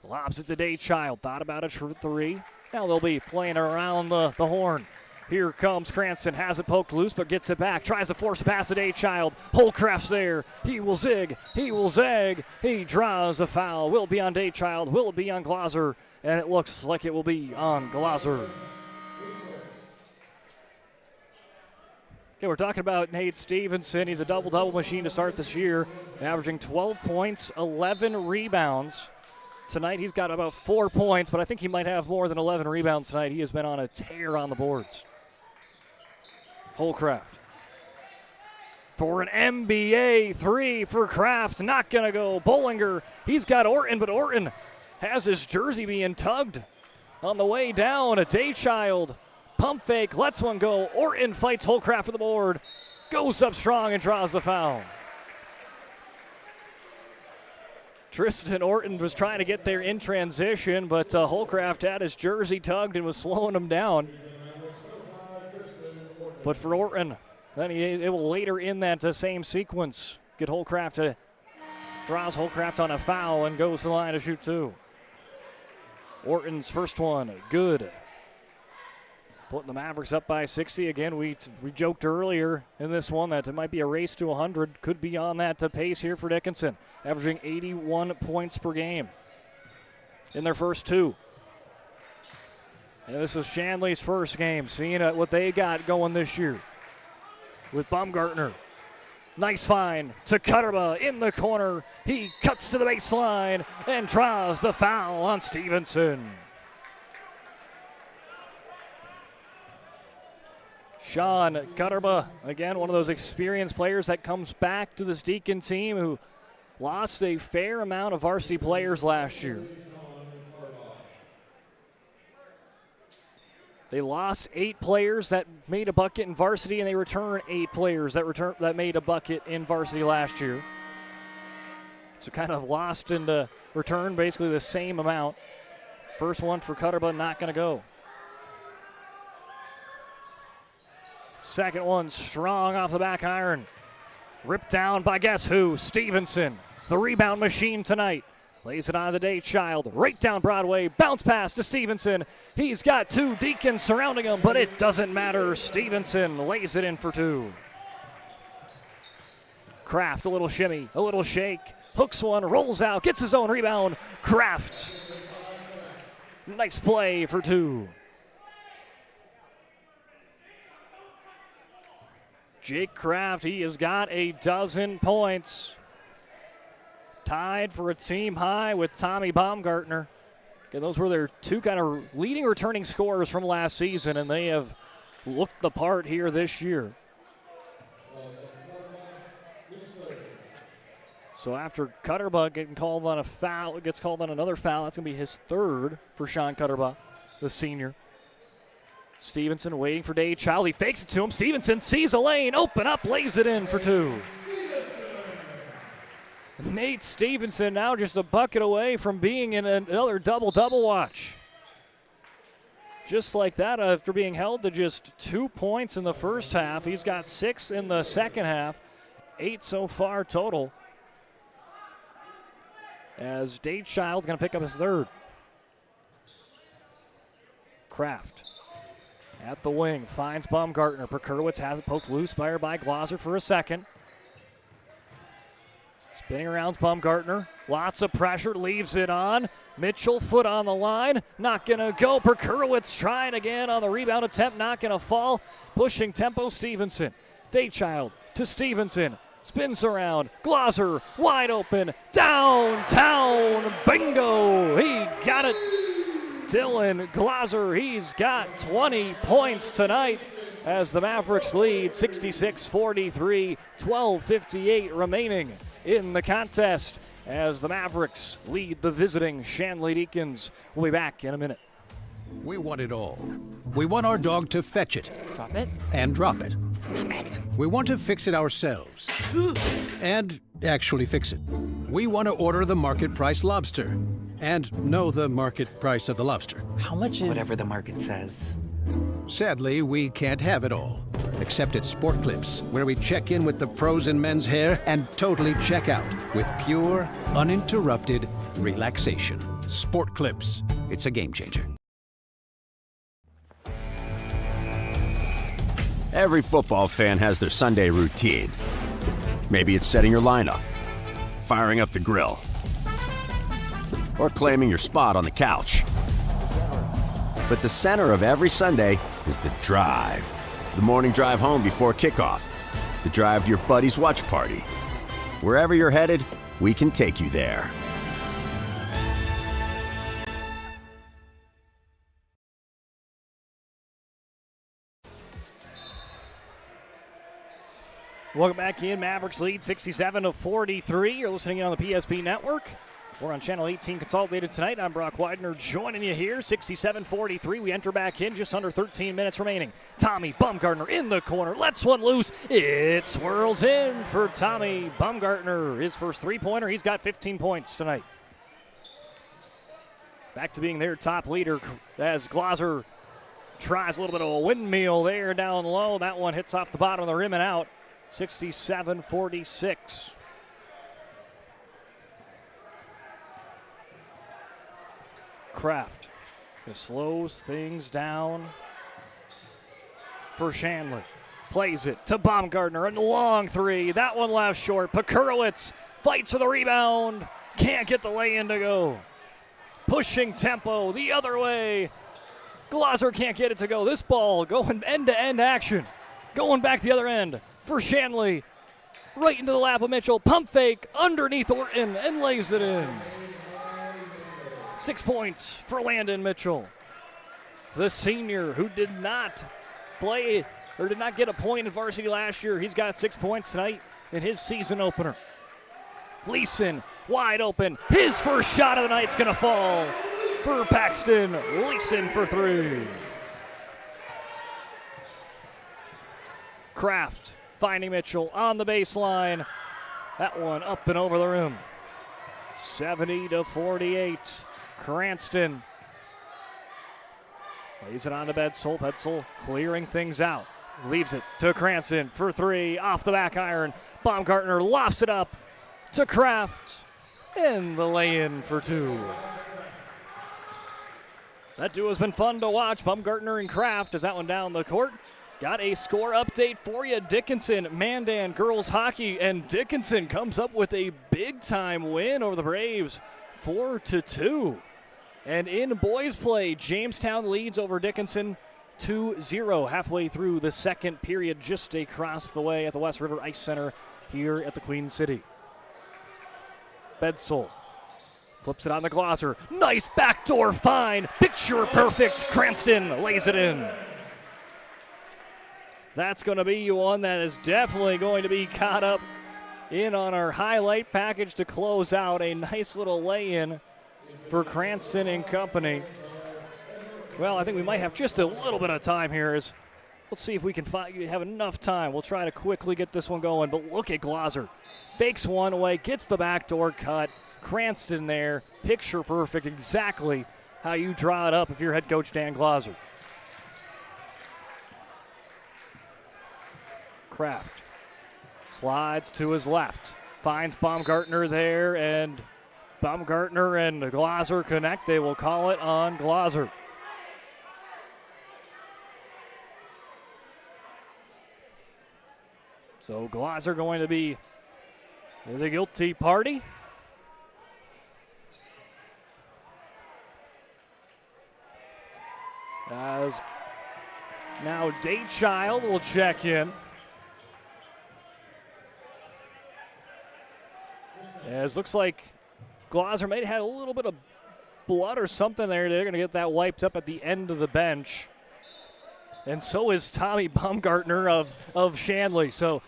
Lobs it to Daychild. Thought about it for three. Now they'll be playing around the horn. Here comes Cranston. Has it poked loose, but gets it back. Tries to force a pass to Daychild. Holcraft's there. He will zig. He will zag. He draws a foul. Will it be on Daychild? Will it be on Glauser? And it looks like it will be on Glauser. Okay, we're talking about Nate Stevenson. He's a double-double machine to start this year, averaging 12 points, 11 rebounds, tonight. He's got about 4 points, but I think he might have more than 11 rebounds tonight. He has been on a tear on the boards. Holcraft for an NBA three for Kraft. Not going to go. Bollinger, he's got Orton, but Orton has his jersey being tugged on the way down. A Daychild pump fake, lets one go. Orton fights Holcraft for the board. Goes up strong and draws the foul. Tristan Orton was trying to get there in transition, but Holcraft had his jersey tugged and was slowing him down. But for Orton, then it will later in that same sequence get Holcraft to, draws Holcraft on a foul and goes to the line to shoot two. Orton's first one, good. Putting the Mavericks up by 60 again. We joked earlier in this one that it might be a race to 100. Could be on that pace here for Dickinson, averaging 81 points per game in their first two. And this is Shanley's first game, seeing what they got going this year with Baumgartner. Nice find to Cutterba in the corner. He cuts to the baseline and draws the foul on Stevenson. Sean Cutterba, again, one of those experienced players that comes back to this Deacon team who lost a fair amount of varsity players last year. They lost 8 players that made a bucket in varsity, and they returned 8 players that made a bucket in varsity last year. So kind of lost and returned basically the same amount. First one for Cutterba, not going to go. Second one strong off the back iron. Ripped down by guess who? Stevenson, the rebound machine tonight. Lays it on the Daychild, right down Broadway, bounce pass to Stevenson. He's got 2 Deacons surrounding him, but it doesn't matter. Stevenson lays it in for 2. Kraft, a little shimmy, a little shake, hooks one, rolls out, gets his own rebound. Kraft, nice play for 2. Jake Kraft, he has got a dozen points. Tied for a team high with Tommy Baumgartner. Again, those were their 2 kind of leading returning scorers from last season, and they have looked the part here this year. So after Cutterba getting called on a foul, gets called on another foul. That's going to be his 3rd for Sean Cutterba, the senior. Stevenson waiting for Daychild. He fakes it to him. Stevenson sees a lane, open up, lays it in for 2. Nate Stevenson now just a bucket away from being in another double-double watch. Just like that, after being held to just 2 points in the first half, he's got 6 in the second half, 8 so far total. As Daychild going to pick up his 3rd. Kraft at the wing, finds Baumgartner. Perkowitz has it poked loose by Glauser for a second. Spinning around Baumgartner. Lots of pressure, leaves it on. Mitchell, foot on the line. Not going to go. Perkowitz trying again on the rebound attempt. Not going to fall. Pushing tempo, Stevenson. Daychild to Stevenson. Spins around. Glauser wide open. Downtown. Bingo. He got it. Dylan Glauser, he's got 20 points tonight as the Mavericks lead 66-43, 12:58 remaining in the contest as the Mavericks lead the visiting Shanley Deacons. We'll be back in a minute. We want it all. We want our dog to fetch it. Drop it. And drop it. We want to fix it ourselves. And actually fix it. We want to order the market price lobster. And know the market price of the lobster. How much is... Whatever the market says. Sadly, we can't have it all. Except at Sport Clips, where we check in with the pros in men's hair and totally check out with pure, uninterrupted relaxation. Sport Clips. It's a game changer. Every football fan has their Sunday routine. Maybe it's setting your lineup, firing up the grill, or claiming your spot on the couch. But the center of every Sunday is the drive. The morning drive home before kickoff. The drive to your buddy's watch party. Wherever you're headed, we can take you there. Welcome back in. Mavericks lead 67-43. You're listening in on the PSP Network. We're on Channel 18 Consolidated tonight. I'm Brock Widener joining you here. 67-43. We enter back in, just under 13 minutes remaining. Tommy Baumgartner in the corner. Lets one loose. It swirls in for Tommy Baumgartner. His first three-pointer. He's got 15 points tonight. Back to being their top leader as Glaser tries a little bit of a windmill there down low. That one hits off the bottom of the rim and out. 67-46. Kraft slows things down for Shanley. Plays it to Baumgartner, and long three. That one left short. Pekurowicz fights for the rebound. Can't get the lay-in to go. Pushing tempo the other way. Glaser can't get it to go. This ball going end-to-end action. Going back the other end for Shanley. Right into the lap of Mitchell. Pump fake underneath Orton and lays it in. 6 points for Landon Mitchell. The senior who did not play or did not get a point in varsity last year. He's got 6 points tonight in his season opener. Leeson wide open. His first shot of the night's going to fall for Paxton. Leeson for three. Kraft finding Mitchell on the baseline. That one up and over the rim. 70-48. Cranston lays it on to Bedsole. Bedsole clearing things out. Leaves it to Cranston for three. Off the back iron. Baumgartner lofts it up to Kraft. And the lay-in for two. That duo has been fun to watch. Baumgartner and Kraft as that one down the court. Got a score update for you. Dickinson, Mandan girls hockey, and Dickinson comes up with a big-time win over the Braves, 4-2. And in boys play, Jamestown leads over Dickinson 2-0 halfway through the second period, just across the way at the West River Ice Center here at the Queen City. Bedsole flips it on the Glaser. Nice backdoor find. Picture perfect. Cranston lays it in. That's going to be one that is definitely going to be caught up in on our highlight package to close out. A nice little lay-in for Cranston and company. Well, I think we might have just a little bit of time here. Let's see if we can have enough time. We'll try to quickly get this one going. But look at Glaser. Fakes one away, gets the backdoor cut. Cranston there, picture perfect, exactly how you draw it up if you're head coach Dan Glaser. Kraft slides to his left, finds Baumgartner there, and Baumgartner and Glaser connect. They will call it on Glaser. So Glaser going to be the guilty party. As now Daychild will check in. As looks like Glaser may have had a little bit of blood or something there. They're going to get that wiped up at the end of the bench. And so is Tommy Baumgartner of Shanley. So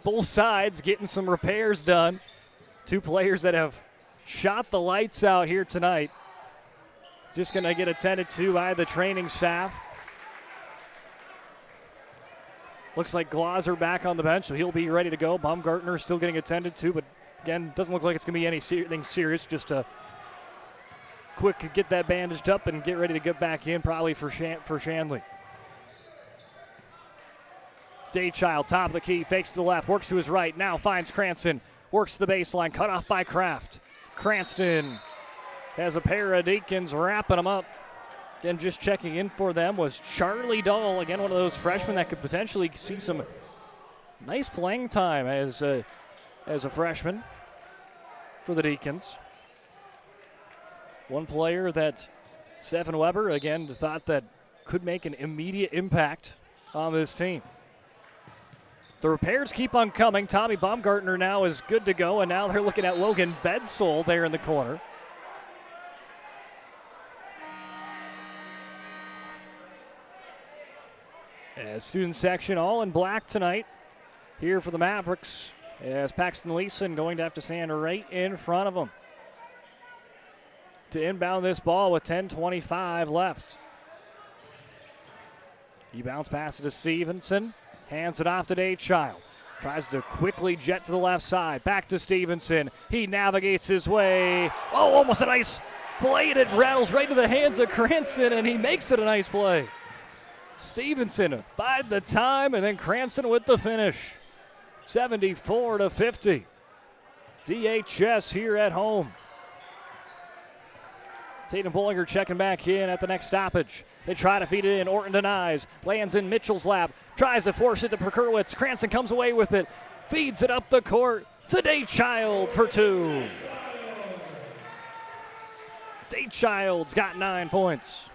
both sides getting some repairs done. Two players that have shot the lights out here tonight. Just going to get attended to by the training staff. Looks like Glaser back on the bench, so he'll be ready to go. Baumgartner still getting attended to, but again, doesn't look like it's going to be anything serious. Just a quick get that bandaged up and get ready to get back in, probably for Shanley. Daychild, top of the key, fakes to the left, works to his right, now finds Cranston, works to the baseline, cut off by Kraft. Cranston has a pair of Deacons wrapping them up. Again, just checking in for them was Charlie Dull, again, one of those freshmen that could potentially see some nice playing time as a freshman for the Deacons. One player that Stephen Weber, again, thought that could make an immediate impact on this team. The repairs keep on coming. Tommy Baumgartner now is good to go, and now they're looking at Logan Bedsole there in the corner. As student section all in black tonight here for the Mavericks as Paxton Leeson going to have to stand right in front of him to inbound this ball with 10:25 left. He bounce passes to Stevenson, hands it off to Daychild. Tries to quickly jet to the left side. Back to Stevenson. He navigates his way. Oh, almost a nice play. It rattles right into the hands of Cranston, and he makes it a nice play. Stevenson bide the time, and then Cranston with the finish. 74-50. DHS here at home. Tatum Bollinger checking back in at the next stoppage. They try to feed it in. Orton denies. Lands in Mitchell's lap. Tries to force it to Perkowitz. Cranston comes away with it. Feeds it up the court to Daychild for 2. Daychild's got 9 points.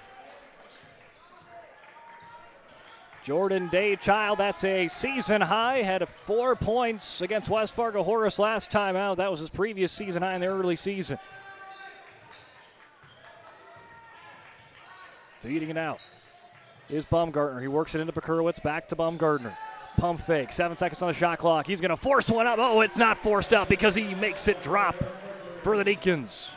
Jordan Daychild, that's a season high. Had 4 points against West Fargo Horace last time out. That was his previous season high in the early season. Feeding it out is Baumgartner. He works it into Perkowitz, back to Baumgartner. Pump fake, 7 seconds on the shot clock. He's going to force one up. Oh, it's not forced up because he makes it drop for the Deacons.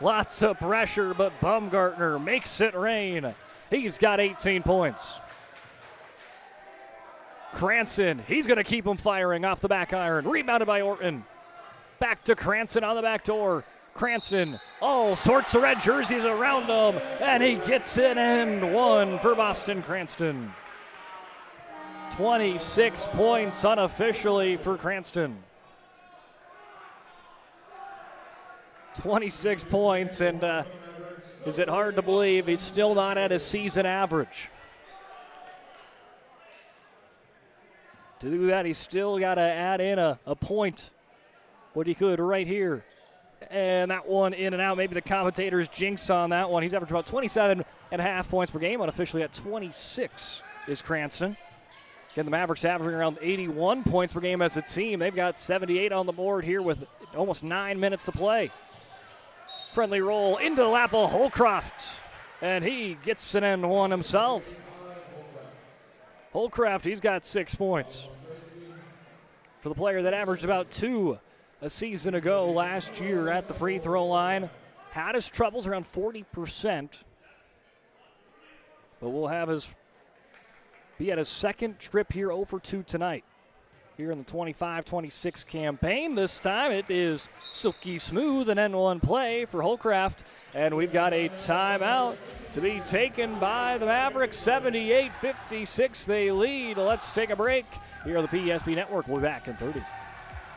Lots of pressure, but Baumgartner makes it rain. He's got 18 points. Cranston, he's going to keep him firing off the back iron. Rebounded by Orton. Back to Cranston on the back door. Cranston, all sorts of red jerseys around him, and he gets it and 1 for Boston Cranston. 26 points unofficially for Cranston. 26 points, and is it hard to believe he's still not at his season average? To do that, he's still got to add in a point. What he could right here. And that one in and out. Maybe the commentators jinx on that one. He's averaged about 27.5 points per game. Unofficially at 26 is Cranston. Again, the Mavericks averaging around 81 points per game as a team. They've got 78 on the board here with almost 9 minutes to play. Friendly roll into the lap of Holcroft. And he gets an and 1 himself. Holcroft, he's got 6 points. For the player that averaged about 2 a season ago last year at the free throw line. Had his troubles around 40%. But we'll have he had his second trip here 0 for 2 tonight. Here in the 25-26 campaign. This time it is silky smooth, an N1 play for Holcroft. And we've got a timeout to be taken by the Mavericks. 78-56 they lead. Let's take a break. Here on the PSP Network. We'll be back in 30.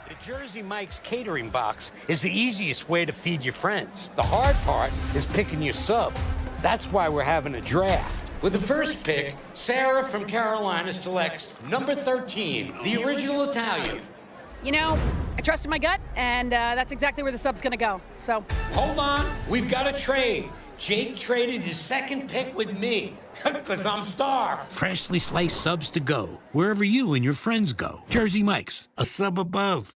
The Jersey Mike's catering box is the easiest way to feed your friends. The hard part is picking your sub. That's why we're having a draft. With the first pick, Sarah from Carolina selects number 13, the original Italian. You know, I trusted my gut, and that's exactly where the sub's going to go. So hold on, we've got a trade. Jake traded his second pick with me, because I'm starved. Freshly sliced subs to go, wherever you and your friends go. Jersey Mike's, a sub above.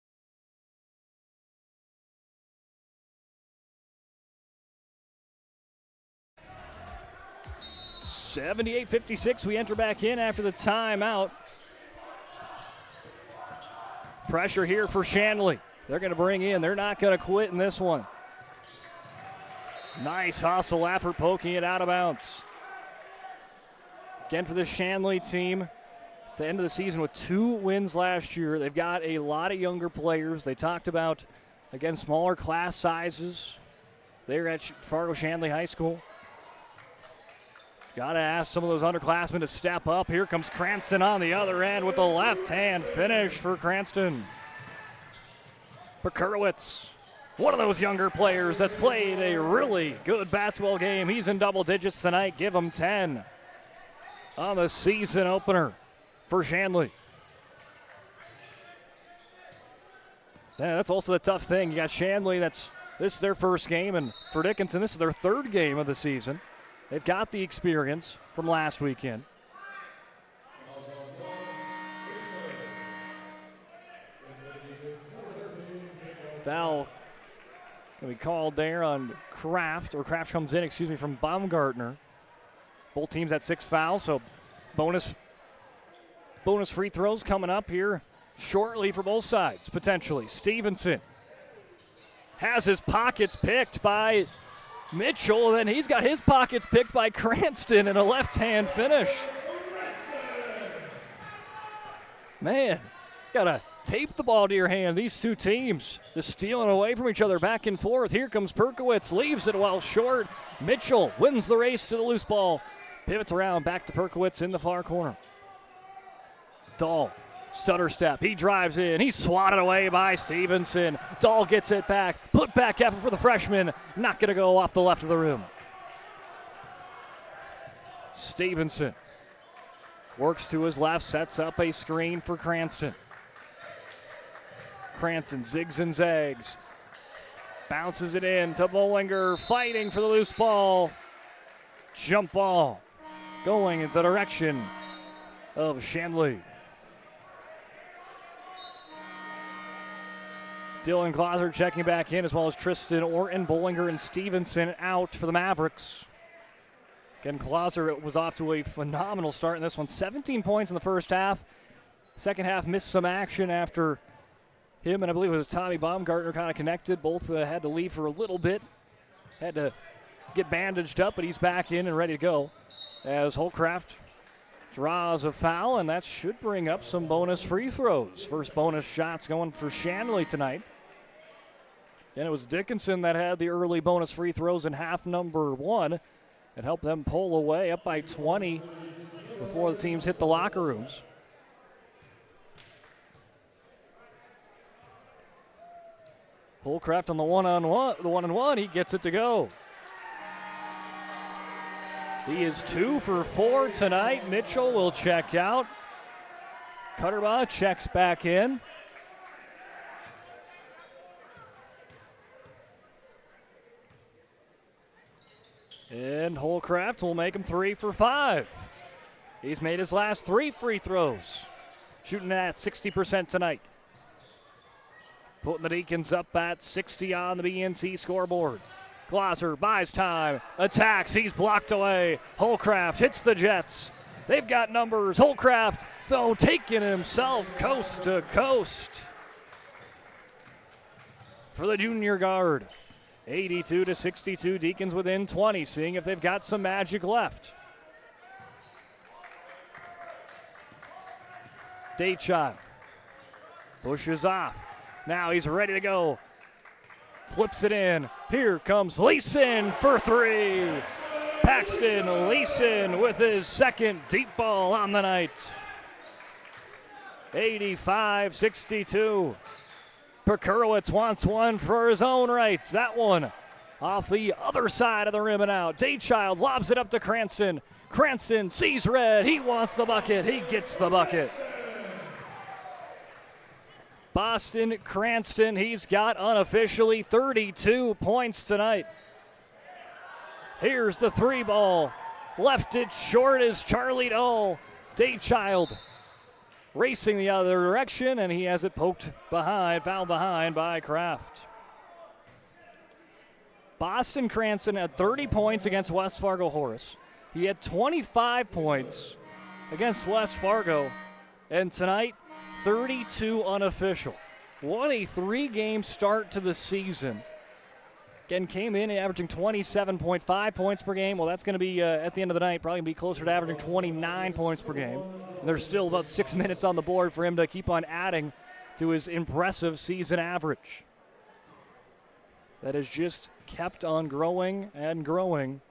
$78-56. We enter back in after the timeout. Pressure here for Shanley. They're going to bring in. They're not going to quit in this one. Nice hustle effort, poking it out of bounds. Again for this Shanley team, at the end of the season with 2 wins last year. They've got a lot of younger players. They talked about, again, smaller class sizes. They're at Fargo Shanley High School. Got to ask some of those underclassmen to step up. Here comes Cranston on the other end with the left-hand finish for Cranston. Perkowitz, one of those younger players that's played a really good basketball game. He's in double digits tonight. Give him 10 on the season opener for Shanley. Yeah, that's also the tough thing. You got Shanley, this is their first game, and for Dickinson, this is their 3rd game of the season. They've got the experience from last weekend. Foul going to be called there on Kraft, or Kraft comes in, from Baumgartner. Both teams at 6 fouls, so bonus free throws coming up here shortly for both sides, potentially. Stevenson has his pockets picked by Mitchell, and then he's got his pockets picked by Cranston in a left-hand finish. Man, gotta tape the ball to your hand. These two teams just stealing away from each other back and forth. Here comes Perkowitz, leaves it well short. Mitchell wins the race to the loose ball. Pivots around, back to Perkowitz in the far corner. Dahl, stutter step, he drives in. He's swatted away by Stevenson. Dahl gets it back. Put back effort for the freshman. Not going to go off the left of the rim. Stevenson works to his left, sets up a screen for Cranston. Cranston zigs and zags. Bounces it in to Bollinger, fighting for the loose ball. Jump ball going in the direction of Shanley. Dylan Glauser checking back in, as well as Tristan Orton, Bollinger, and Stevenson out for the Mavericks. Again, Glauser was off to a phenomenal start in this one. 17 points in the first half. Second half missed some action after him and I believe it was Tommy Baumgartner kind of connected. Both had to leave for a little bit. Had to get bandaged up, but he's back in and ready to go. As Holcraft draws a foul, and that should bring up some bonus free throws. First bonus shots going for Shanley tonight. And it was Dickinson that had the early bonus free throws in half number one and helped them pull away up by 20 before the teams hit the locker rooms. Holcraft on the one-on-one, he gets it to go. He is 2 for 4 tonight. Mitchell will check out. Cutterbaugh checks back in. And Holcraft will make him 3 for 5. He's made his last 3 free throws. Shooting at 60% tonight. Putting the Deacons up at 60 on the BNC scoreboard. Glauser buys time, attacks, he's blocked away. Holcraft hits the Jets. They've got numbers. Holcraft, though, taking himself coast to coast for the junior guard. 82-62, Deacons within 20, seeing if they've got some magic left. Daychild pushes off. Now he's ready to go. Flips it in. Here comes Leeson for 3. Paxton Leeson with his second deep ball on the night. 85-62. Perkowitz wants one for his own rights. That one off the other side of the rim and out. Daychild lobs it up to Cranston. Cranston sees red. He wants the bucket. He gets the bucket. Boston Cranston, he's got unofficially 32 points tonight. Here's the 3 ball. Left it short is Charlie Dahl. Daychild racing the other direction, and he has it poked behind, fouled behind by Kraft. Boston Cranston had 30 points against West Fargo Horace. He had 25 points against West Fargo, and tonight, 32 unofficial. What a 3-game start to the season. Again, came in averaging 27.5 points per game. Well, that's going to be, at the end of the night, probably going to be closer to averaging 29 points per game. And there's still about 6 minutes on the board for him to keep on adding to his impressive season average. That has just kept on growing and growing.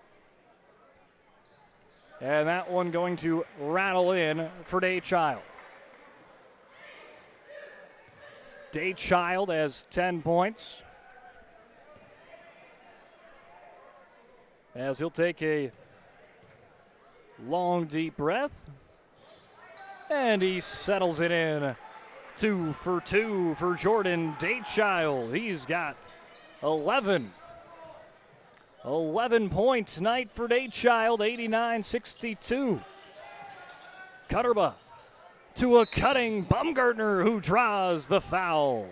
And that one going to rattle in for Daychild. Daychild has 10 points. As he'll take a long, deep breath. And he settles it in. 2 for 2 for Jordan Daychild. He's got 11. 11-point night for Daychild, 89-62. Cutterbaugh to a cutting Baumgartner, who draws the foul.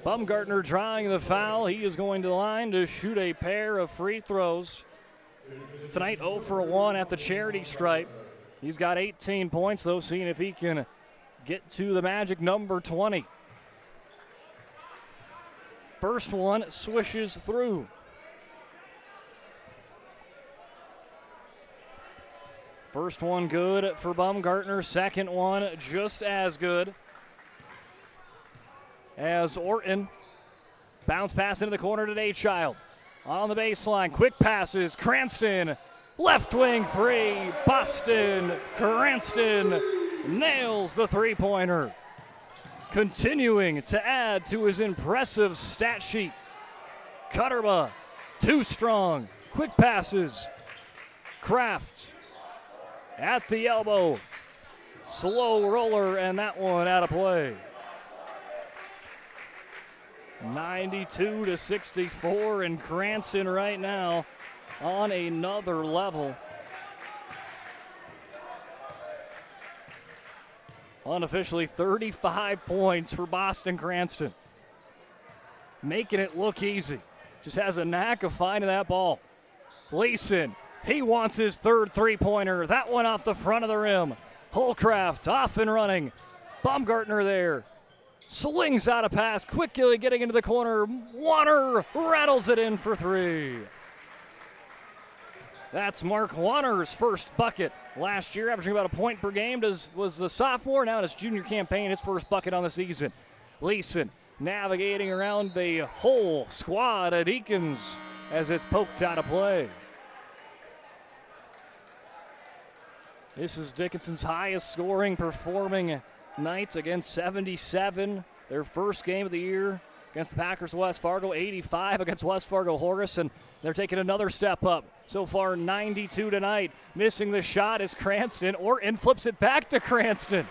Baumgartner drawing the foul. He is going to the line to shoot a pair of free throws. Tonight, 0 for 1 at the charity stripe. He's got 18 points, though, seeing if he can get to the magic number 20. First one swishes through. First one good for Baumgartner. Second one just as good. As Orton bounce pass into the corner to Daychild. On the baseline, quick passes. Cranston, left wing three. Boston Cranston nails the three-pointer. Continuing to add to his impressive stat sheet. Cutterba, too strong. Quick passes. Kraft at the elbow. Slow roller, and that one out of play. 92-64, and Cranston right now on another level. Unofficially 35 points for Boston Cranston. Making it look easy. Just has a knack of finding that ball. Leeson, he wants his third three-pointer. That one off the front of the rim. Holcraft off and running. Baumgartner there. Slings out a pass, quickly getting into the corner. Warner rattles it in for three. That's Mark Warner's first bucket last year, averaging about a point per game. Was the sophomore, now in his junior campaign, his first bucket on the season. Leeson navigating around the whole squad of Deacons as it's poked out of play. This is Dickinson's highest scoring performing night against 77. Their first game of the year against the Packers West Fargo, 85 against West Fargo Horace, and they're taking another step up. So far, 92 tonight. Missing the shot is Cranston. Orton flips it back to Cranston.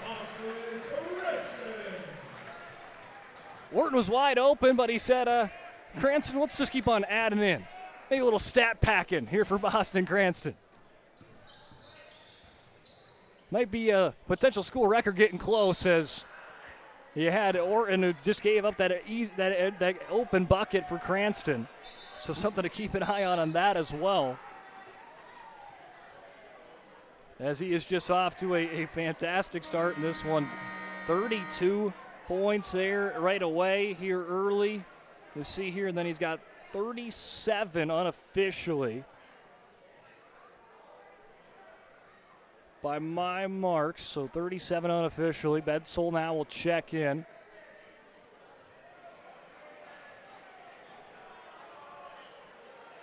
Orton was wide open, but he said, Cranston, let's just keep on adding in. Maybe a little stat packing here for Boston Cranston. Might be a potential school record getting close, as you had Orton who just gave up that open bucket for Cranston. So something to keep an eye on that as well, as he is just off to a fantastic start in this one. 32 points there right away here early. You see here, and then he's got 37 unofficially. By my marks, so 37 unofficially. Bedsole now will check in.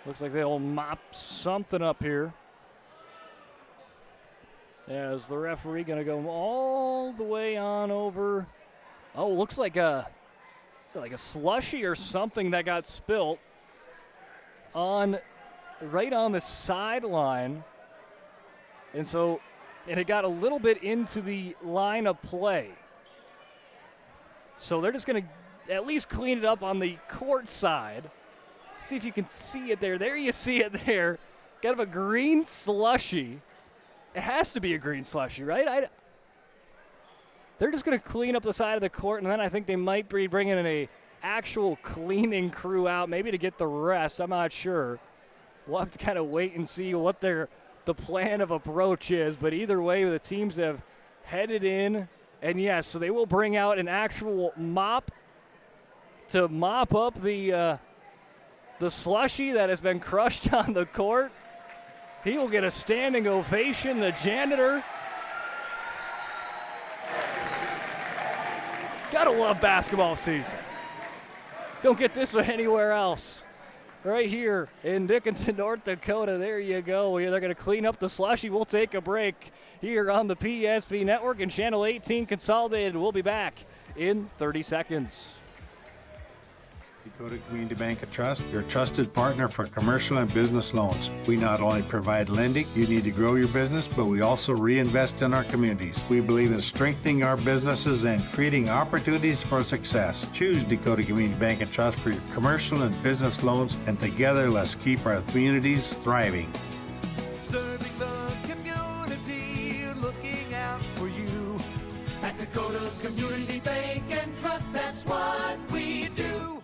Looks like they'll mop something up here. As the referee going to go all the way on over. Oh, looks like a slushie or something that got spilt right on the sideline. And it got a little bit into the line of play. So they're just going to at least clean it up on the court side. See if you can see it there. There you see it there. Kind of a green slushy. It has to be a green slushy, right? They're just going to clean up the side of the court, and then I think they might be bringing in a actual cleaning crew out, maybe to get the rest. I'm not sure. We'll have to kind of wait and see what the plan of approach is, but either way, the teams have headed in, and yes, so they will bring out an actual mop to mop up the slushy that has been crushed on the court. He will get a standing ovation, the janitor. Gotta love basketball season. Don't get this one anywhere else. Right here in Dickinson, North Dakota. There you go. They're going to clean up the slushy. We'll take a break here on the PSP Network and Channel 18 Consolidated. We'll be back in 30 seconds. Dakota Community Bank and Trust, your trusted partner for commercial and business loans. We not only provide lending you need to grow your business, but we also reinvest in our communities. We believe in strengthening our businesses and creating opportunities for success. Choose Dakota Community Bank and Trust for your commercial and business loans, and together let's keep our communities thriving. Serving the community, looking out for you. At Dakota Community Bank and Trust, that's what we do.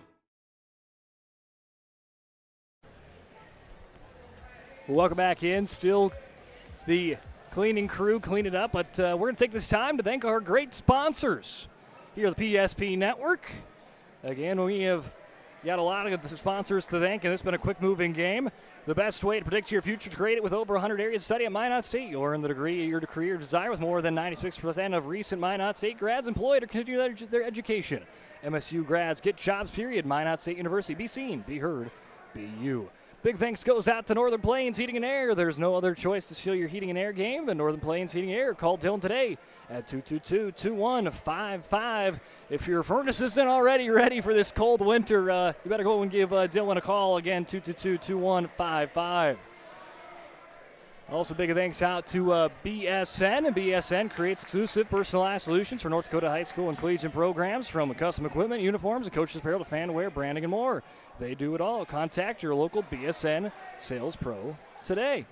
Welcome back in. Still the cleaning crew clean it up, but we're going to take this time to thank our great sponsors here at the PSP Network. Again, we have got a lot of the sponsors to thank, and it's been a quick-moving game. The best way to predict your future is to create it with over 100 areas of study at Minot State. You'll earn the degree your career desire with more than 96% of recent Minot State grads employed or continue their education. MSU grads get jobs, period. Minot State University. Be seen, be heard, be you. Big thanks goes out to Northern Plains Heating and Air. There's no other choice to seal your heating and air game than Northern Plains Heating and Air. Call Dylan today at 222-2155. If your furnace isn't already ready for this cold winter, you better go and give Dylan a call again, 222-2155. Also, big thanks out to BSN. And BSN creates exclusive personalized solutions for North Dakota high school and collegiate programs, from custom equipment, uniforms, and coaches' apparel to fan wear, branding, and more. They do it all. Contact your local BSN sales pro today.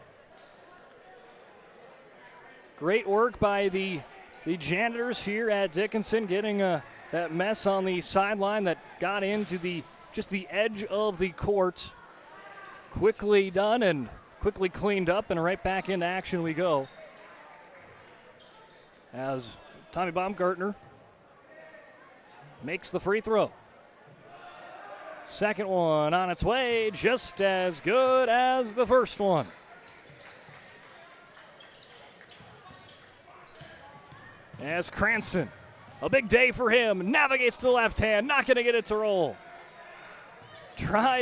Great work by the janitors here at Dickinson, getting that mess on the sideline that got into the edge of the court. Quickly done and quickly cleaned up, and right back into action we go. As Tommy Baumgartner makes the free throw. Second one on its way, just as good as the first one. As Cranston, a big day for him, navigates to the left hand, not going to get it to roll.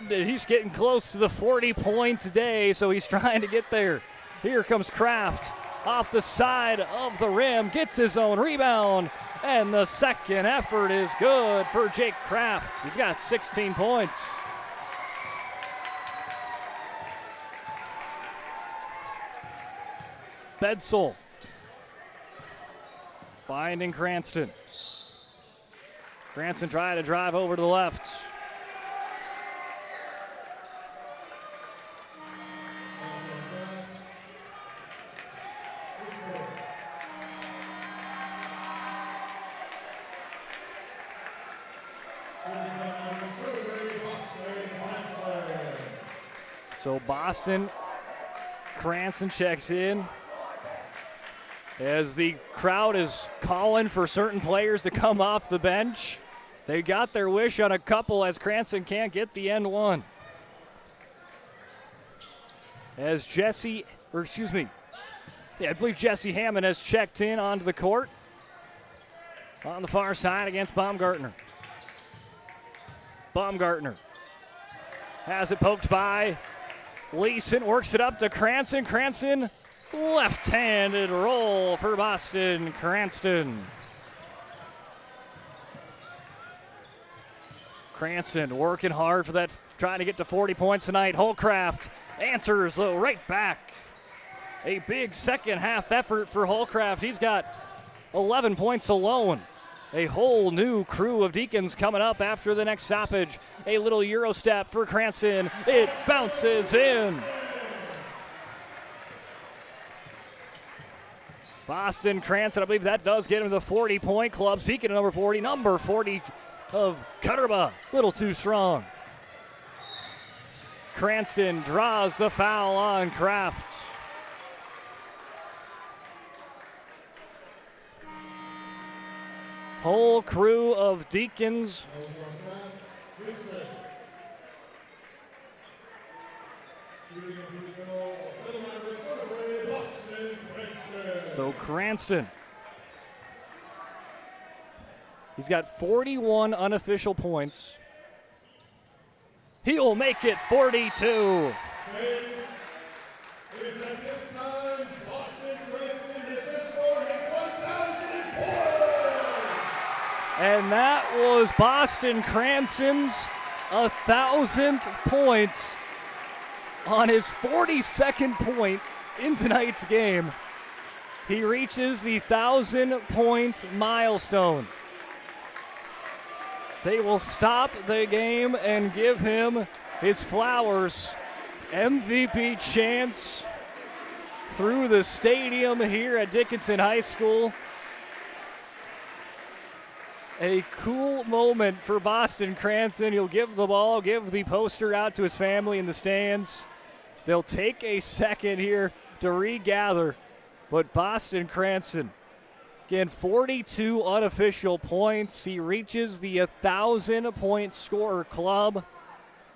He's getting close to the 40-point day, so he's trying to get there. Here comes Kraft off the side of the rim, gets his own rebound, and the second effort is good for Jake Kraft. He's got 16 points. Bedsole finding Cranston. Cranston trying to drive over to the left. So Boston, Cranston checks in as the crowd is calling for certain players to come off the bench. They got their wish on a couple as Cranston can't get the end one. As I believe Jesse Hammond has checked in onto the court on the far side against Baumgartner. Baumgartner has it poked by Leeson, works it up to Cranston. Cranston, left-handed roll for Boston. Cranston working hard for that, trying to get to 40 points tonight. Holcraft answers, though, right back. A big second-half effort for Holcraft. He's got 11 points alone. A whole new crew of Deacons coming up after the next stoppage. A little Euro step for Cranston. It bounces in. Boston Cranston, I believe that does get him the 40-point club. Speaking of number 40 of Cutterba, little too strong. Cranston draws the foul on Kraft. Whole crew of Deacons. So Cranston, he's got 41 unofficial points. He'll make it 42. And that was Boston Cranston's 1,000th point on his 42nd point in tonight's game. He reaches the 1,000-point milestone. They will stop the game and give him his flowers. MVP chants through the stadium here at Dickinson High School. A cool moment for Boston Cranston. He'll give the ball, give the poster out to his family in the stands. They'll take a second here to regather But Boston Cranston, again, 42 unofficial points. He reaches the 1,000-point scorer club.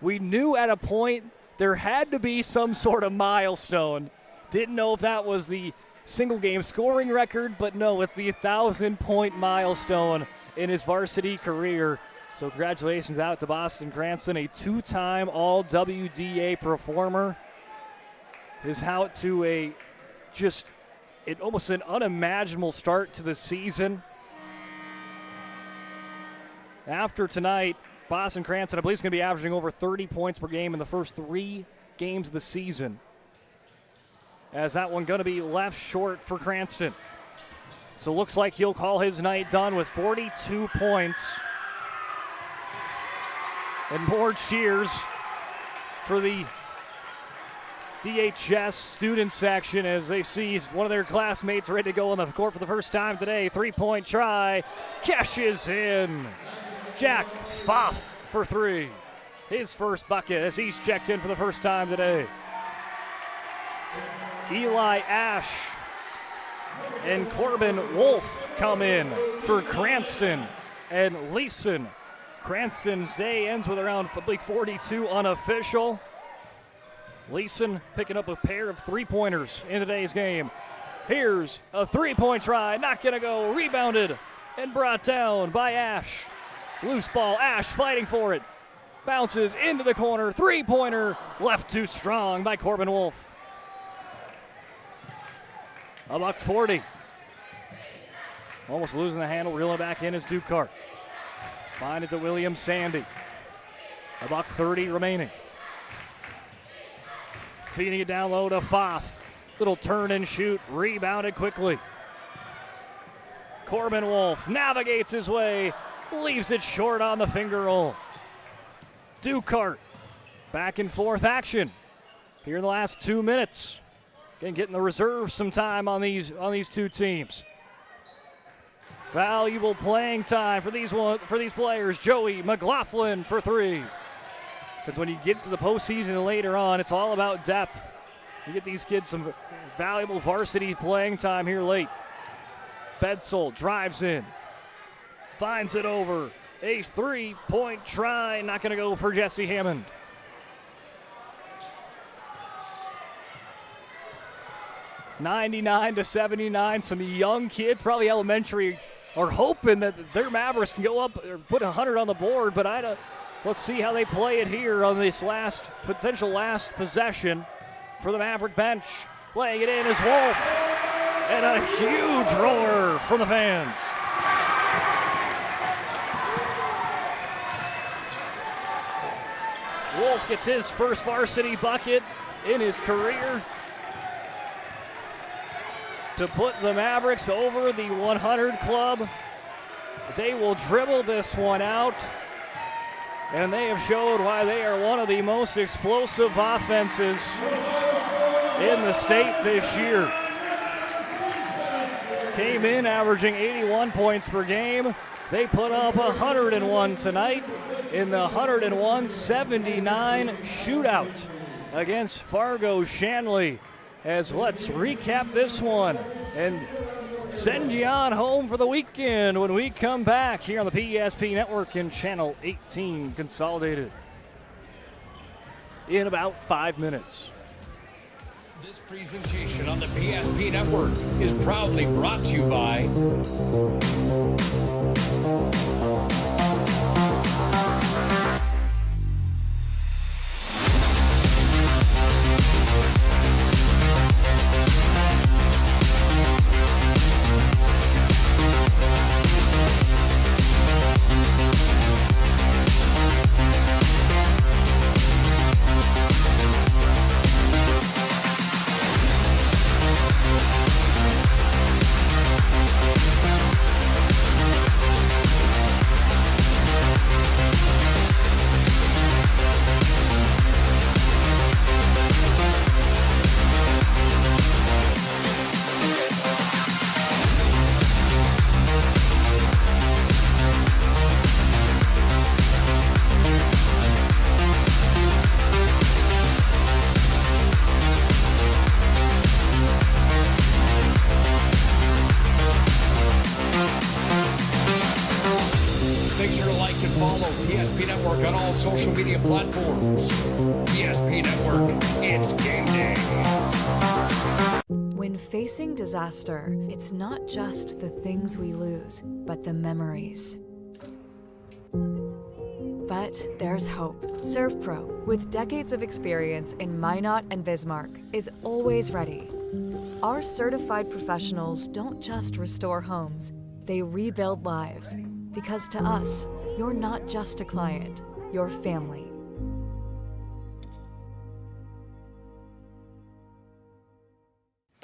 We knew at a point there had to be some sort of milestone. Didn't know if that was the single-game scoring record, but no, it's the 1,000-point milestone in his varsity career. So congratulations out to Boston Cranston, a two-time All-WDA performer. Is out to almost an unimaginable start to the season. After tonight, Boston Cranston, I believe, is going to be averaging over 30 points per game in the first 3 games of the season. As that one going to be left short for Cranston. So looks like he'll call his night done with 42 points. And more cheers for the DHS student section as they see one of their classmates ready to go on the court for the first time today. 3-point try, cashes in. Jack Pfaff for 3. His first bucket as he's checked in for the first time today. Eli Ash and Corbin Wolf come in for Cranston and Leeson. Cranston's day ends with around 42 unofficial. Leeson picking up a pair of 3-pointers in today's game. Here's a 3-point try, not gonna go, rebounded and brought down by Ash. Loose ball, Ash fighting for it. Bounces into the corner, 3-pointer, left too strong by Corbin Wolf. $140. Almost losing the handle, reeling back in is Dukart. Find it to William Sandy. $130 remaining. Feeding it down low to Pfaff. Little turn and shoot, rebounded quickly. Corbin Wolf navigates his way, leaves it short on the finger roll. Dukart, back and forth action here in the last 2 minutes. Again, getting the reserves some time on these two teams. Valuable playing time for these players. Joey McLaughlin for 3. Because when you get to the postseason later on, it's all about depth. You get these kids some valuable varsity playing time here late. Bedsole drives in, finds it over. A 3-point try, not going to go for Jesse Hammond. It's 99-79. Some young kids, probably elementary, are hoping that their Mavericks can go up or put 100 on the board, but let's see how they play it here on this potential last possession for the Maverick bench. Laying it in is Wolf, and a huge roar from the fans. Wolf gets his first varsity bucket in his career to put the Mavericks over the 100 club. They will dribble this one out, and they have showed why they are one of the most explosive offenses in the state this year. Came in averaging 81 points per game. They put up 101 tonight in the 101-79 shootout against Fargo Shanley. As let's recap this one and send you on home for the weekend when we come back here on the PSP Network and Channel 18 Consolidated in about 5 minutes. This presentation on the PSP Network is proudly brought to you by Follow PSP Network on all social media platforms. PSP Network, it's game day. When facing disaster, it's not just the things we lose, but the memories. But there's hope. ServPro, with decades of experience in Minot and Bismarck, is always ready. Our certified professionals don't just restore homes, they rebuild lives. Because to us, you're not just a client, you're family.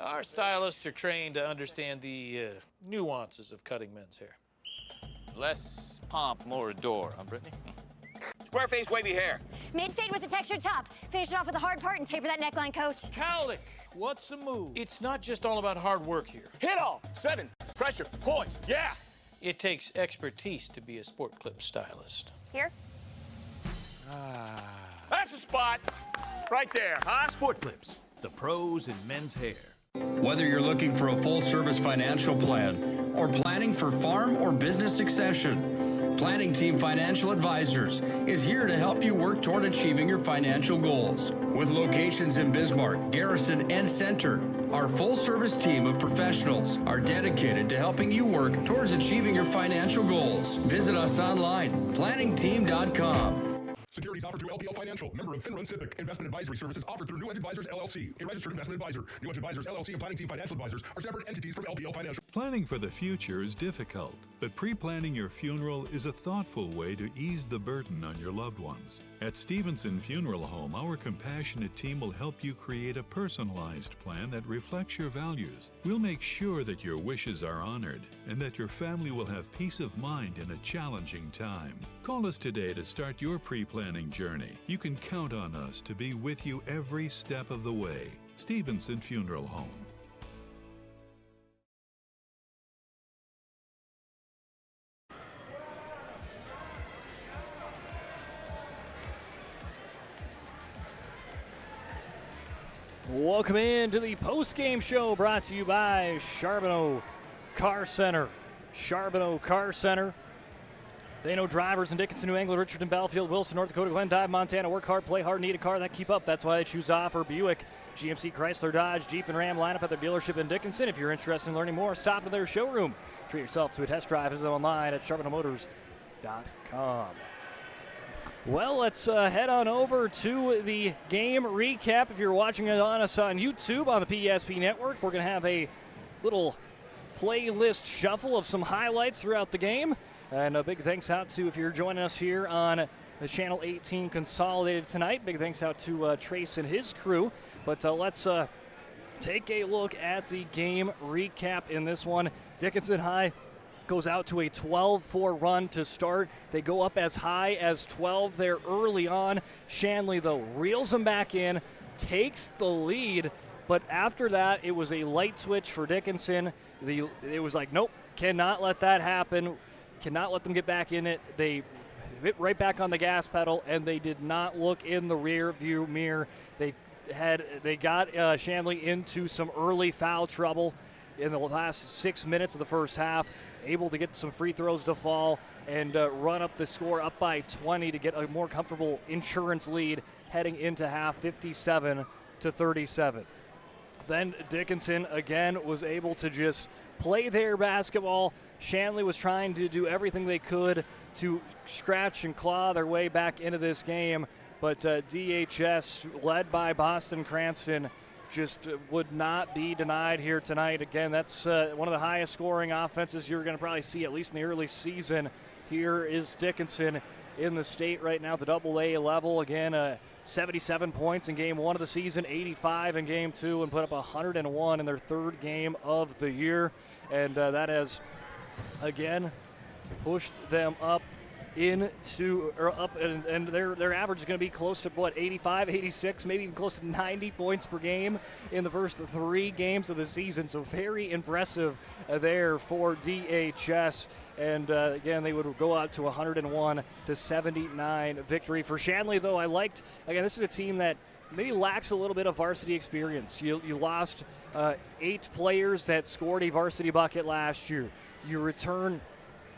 Our stylists are trained to understand the nuances of cutting men's hair. Less pomp, more adore, huh, Brittany? Square face, wavy hair. Mid-fade with a textured top. Finish it off with a hard part and taper that neckline, coach. Cowlick, what's the move? It's not just all about hard work here. Hit all. 7. Pressure. Points. Yeah. It takes expertise to be a sport clip stylist. Here? That's the spot. Right there, huh? Sport Clips, the pros in men's hair. Whether you're looking for a full-service financial plan or planning for farm or business succession, Planning Team Financial Advisors is here to help you work toward achieving your financial goals. With locations in Bismarck, Garrison, and Center, our full-service team of professionals are dedicated to helping you work towards achieving your financial goals. Visit us online, planningteam.com. Securities offered through LPL Financial, member of FINRA SIPC. Investment advisory services offered through New Edge Advisors, LLC, a registered investment advisor. New Edge Advisors, LLC, and Planning Team Financial Advisors are separate entities from LPL Financial. Planning for the future is difficult, but pre-planning your funeral is a thoughtful way to ease the burden on your loved ones. At Stevenson Funeral Home, our compassionate team will help you create a personalized plan that reflects your values. We'll make sure that your wishes are honored and that your family will have peace of mind in a challenging time. Call us today to start your pre-planning journey. You can count on us to be with you every step of the way. Stevenson Funeral Home. Welcome in to the post-game show brought to you by Charbonneau Car Center. Charbonneau Car Center. They know drivers in Dickinson, New England, Richardson, Belfield, Wilson, North Dakota, Glendive, Montana. Work hard, play hard, need a car that keep up. That's why they choose Offer Buick, GMC, Chrysler, Dodge, Jeep, and Ram lineup at their dealership in Dickinson. If you're interested in learning more, stop at their showroom. Treat yourself to a test drive. Visit them online at charbonneaumotors.com. Well, let's head on over to the game recap. If you're watching us on YouTube on the PSP Network, we're going to have a little playlist shuffle of some highlights throughout the game. And a big thanks out to, if you're joining us here on the Channel 18 Consolidated tonight, big thanks out to Trace and his crew. But let's take a look at the game recap in this one. Dickinson High goes out to a 12-4 run to start. They go up as high as 12 there early on. Shanley, though, reels them back in, takes the lead. But after that, it was a light switch for Dickinson. It was like, nope, cannot let that happen. Cannot let them get back in it. They hit right back on the gas pedal, and they did not look in the rear view mirror. They got Shanley into some early foul trouble in the last 6 minutes of the first half, able to get some free throws to fall and run up the score up by 20 to get a more comfortable insurance lead heading into half, 57-37. Then Dickinson again was able to just play their basketball. Shanley was trying to do everything they could to scratch and claw their way back into this game, but DHS, led by Boston Cranston, just would not be denied here tonight. Again, that's one of the highest scoring offenses you're going to probably see, at least in the early season. Here is Dickinson in the state right now at the AA level. Again, 77 points in game one of the season, 85 in game two, and put up 101 in their third game of the year. And that has, again, pushed them up into, or up, and their average is going to be close to, 85, 86, maybe even close to 90 points per game in the first 3 games of the season. So very impressive there for DHS. And again, they would go out to 101-79 victory. For Shanley, though, I liked, again, this is a team that maybe lacks a little bit of varsity experience. You lost 8 players that scored a varsity bucket last year. You return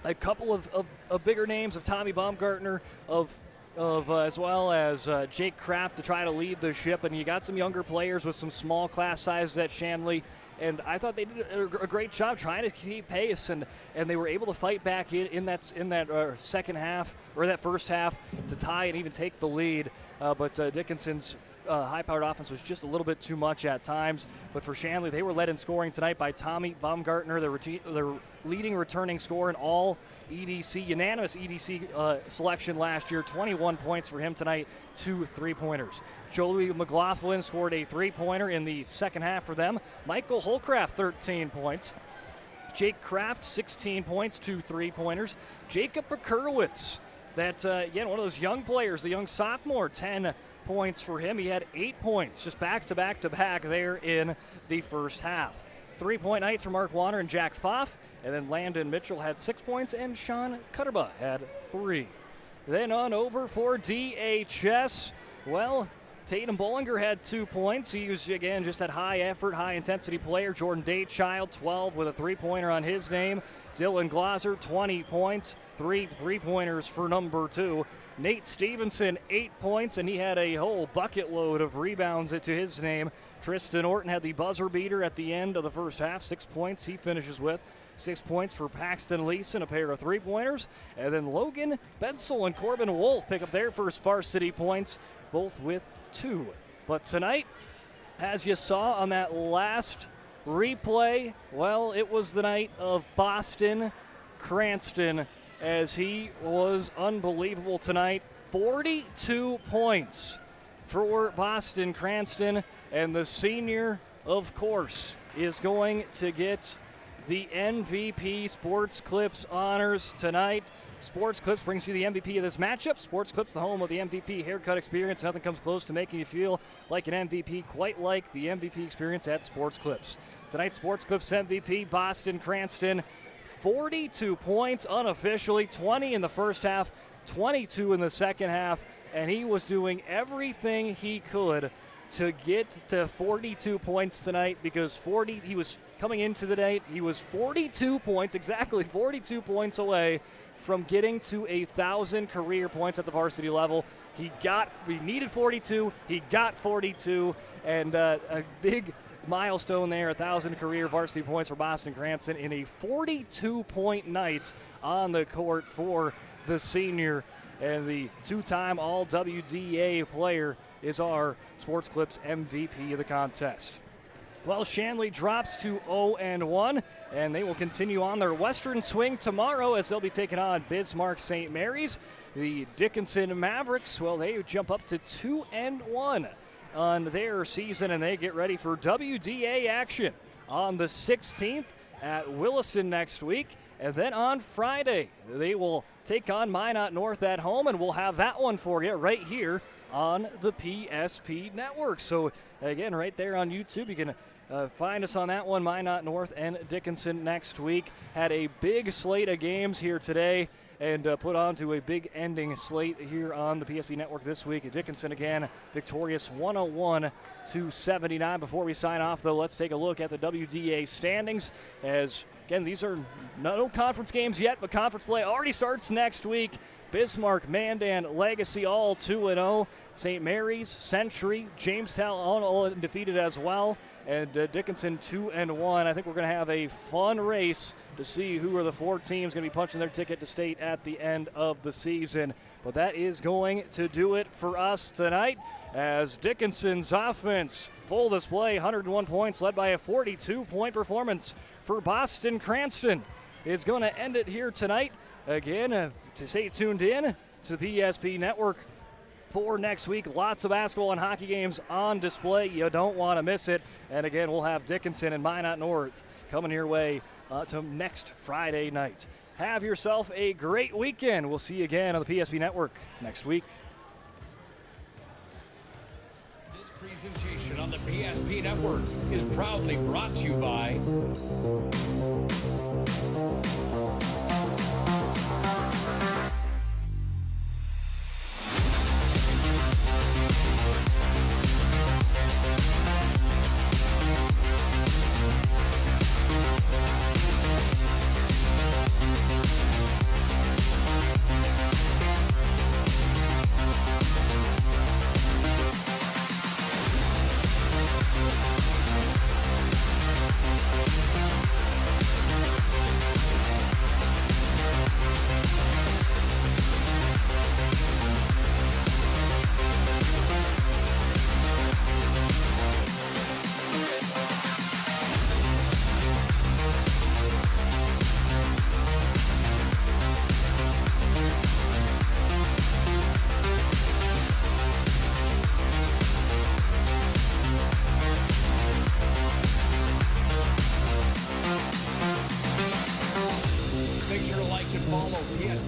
a couple of bigger names of Tommy Baumgartner, of as well as Jake Kraft to try to lead the ship, and you got some younger players with some small class sizes at Shanley, and I thought they did a great job trying to keep pace, and they were able to fight back in that second half, or that first half, to tie and even take the lead, but Dickinson's high-powered offense was just a little bit too much at times. But for Shanley, they were led in scoring tonight by Tommy Baumgartner, their leading returning scorer in all EDC, unanimous EDC selection last year. 21 points for him tonight, 2 3-pointers. Joey McLaughlin scored a 3-pointer in the second half for them. Michael Holcraft, 13 points. Jake Kraft, 16 points, 2 3-pointers. Jacob Bukurwitz, again, one of those young players, the young sophomore, 10 points for him. He had 8 points just back to back there in the first half. 3-point nights for Mark Warner and Jack Pfaff, and then Landon Mitchell had 6 points, and Sean Cutterba had 3. Then on over for DHS. Well, Tatum Bollinger had 2 points. He was, again, just that high-effort, high-intensity player. Jordan Daychild, 12, with a 3-pointer on his name. Dylan Glosser, 20 points, 3 3-pointers for number 2. Nate Stevenson, 8 points, and he had a whole bucket load of rebounds to his name. Tristan Orton had the buzzer beater at the end of the first half, 6 points he finishes with. 6 points for Paxton Leeson, a pair of 3-pointers. And then Logan Bedsel and Corbin Wolf pick up their first varsity points, both with 2. But tonight, as you saw on that last replay, well, it was the night of Boston Cranston, as he was unbelievable tonight. 42 points for Boston Cranston, and the senior, of course, is going to get the MVP Sports Clips honors tonight. Sports Clips brings you the MVP of this matchup. Sports Clips, the home of the MVP haircut experience. Nothing comes close to making you feel like an MVP, quite like the MVP experience at Sports Clips. Tonight's Sports Clips MVP, Boston Cranston, 42 points unofficially, 20 in the first half, 22 in the second half, and he was doing everything he could to get to 42 points tonight, because he was coming into the night, he was 42 points, exactly 42 points away from getting to 1,000 career points at the varsity level. He needed 42, he got 42, and a big milestone there, 1,000 career varsity points for Boston Cranston in a 42-point night on the court for the senior. And the 2-time All-WDA player is our Sports Clips MVP of the contest. Well, Shanley drops to 0-1, and they will continue on their western swing tomorrow as they'll be taking on Bismarck St. Mary's. The Dickinson Mavericks, well, they jump up to 2-1 on their season, and they get ready for WDA action on the 16th at Williston next week. And then on Friday, they will take on Minot North at home, and we'll have that one for you right here on the PSP Network. So, again, right there on YouTube, you can find us on that one, Minot North and Dickinson next week. Had a big slate of games here today, and put on to a big ending slate here on the PSP Network this week. Dickinson, again, victorious 101-79. Before we sign off, though, let's take a look at the WDA standings, as again, these are no conference games yet, but conference play already starts next week. Bismarck, Mandan, Legacy all 2-0. St. Mary's, Century, Jamestown all undefeated as well. And Dickinson 2-1. I think we're going to have a fun race to see who are the 4 teams going to be punching their ticket to state at the end of the season. But that is going to do it for us tonight, as Dickinson's offense, full display, 101 points, led by a 42-point performance for Boston Cranston, is going to end it here tonight. Again, to stay tuned in to the PSP Network for next week. Lots of basketball and hockey games on display. You don't want to miss it. And again, we'll have Dickinson and Minot North coming your way to next Friday night. Have yourself a great weekend. We'll see you again on the PSP Network next week. This presentation on the PSP Network is proudly brought to you by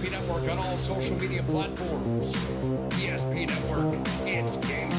PSP Network on all social media platforms. PSP Network, it's game